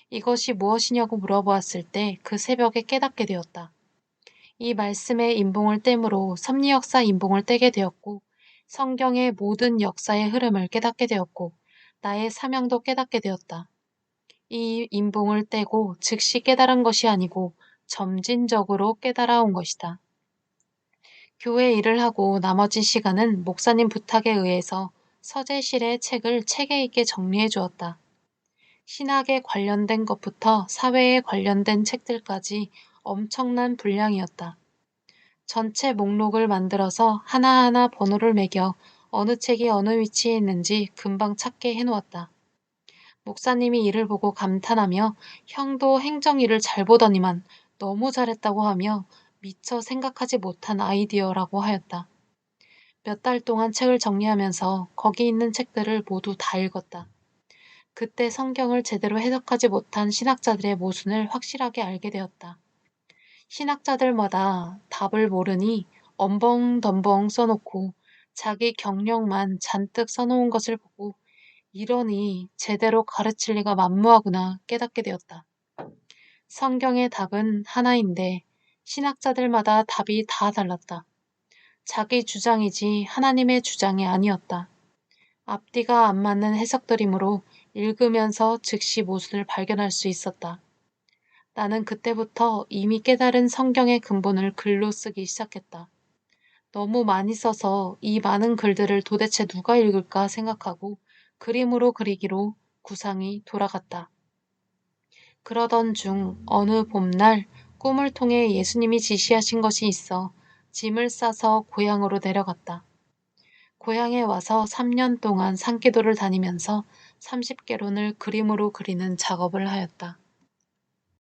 이것이 무엇이냐고 물어보았을 때 그 새벽에 깨닫게 되었다. 이 말씀의 인봉을 땜으로 섭리 역사 인봉을 떼게 되었고 성경의 모든 역사의 흐름을 깨닫게 되었고 나의 사명도 깨닫게 되었다. 이 인봉을 떼고 즉시 깨달은 것이 아니고 점진적으로 깨달아 온 것이다. 교회 일을 하고 나머지 시간은 목사님 부탁에 의해서 서재실의 책을 체계 있게 정리해 주었다. 신학에 관련된 것부터 사회에 관련된 책들까지 엄청난 분량이었다. 전체 목록을 만들어서 하나하나 번호를 매겨 어느 책이 어느 위치에 있는지 금방 찾게 해놓았다. 목사님이 이를 보고 감탄하며 형도 행정일을 잘 보더니만 너무 잘했다고 하며 미처 생각하지 못한 아이디어라고 하였다. 몇 달 동안 책을 정리하면서 거기 있는 책들을 모두 다 읽었다. 그때 성경을 제대로 해석하지 못한 신학자들의 모순을 확실하게 알게 되었다. 신학자들마다 답을 모르니 엄벙덤벙 써놓고 자기 경력만 잔뜩 써놓은 것을 보고 이러니 제대로 가르칠 리가 만무하구나 깨닫게 되었다. 성경의 답은 하나인데 신학자들마다 답이 다 달랐다. 자기 주장이지 하나님의 주장이 아니었다. 앞뒤가 안 맞는 해석들이므로 읽으면서 즉시 모순을 발견할 수 있었다. 나는 그때부터 이미 깨달은 성경의 근본을 글로 쓰기 시작했다. 너무 많이 써서 이 많은 글들을 도대체 누가 읽을까 생각하고 그림으로 그리기로 구상이 돌아갔다. 그러던 중 어느 봄날 꿈을 통해 예수님이 지시하신 것이 있어 짐을 싸서 고향으로 내려갔다. 고향에 와서 3년 동안 산기도를 다니면서 30개론을 그림으로 그리는 작업을 하였다.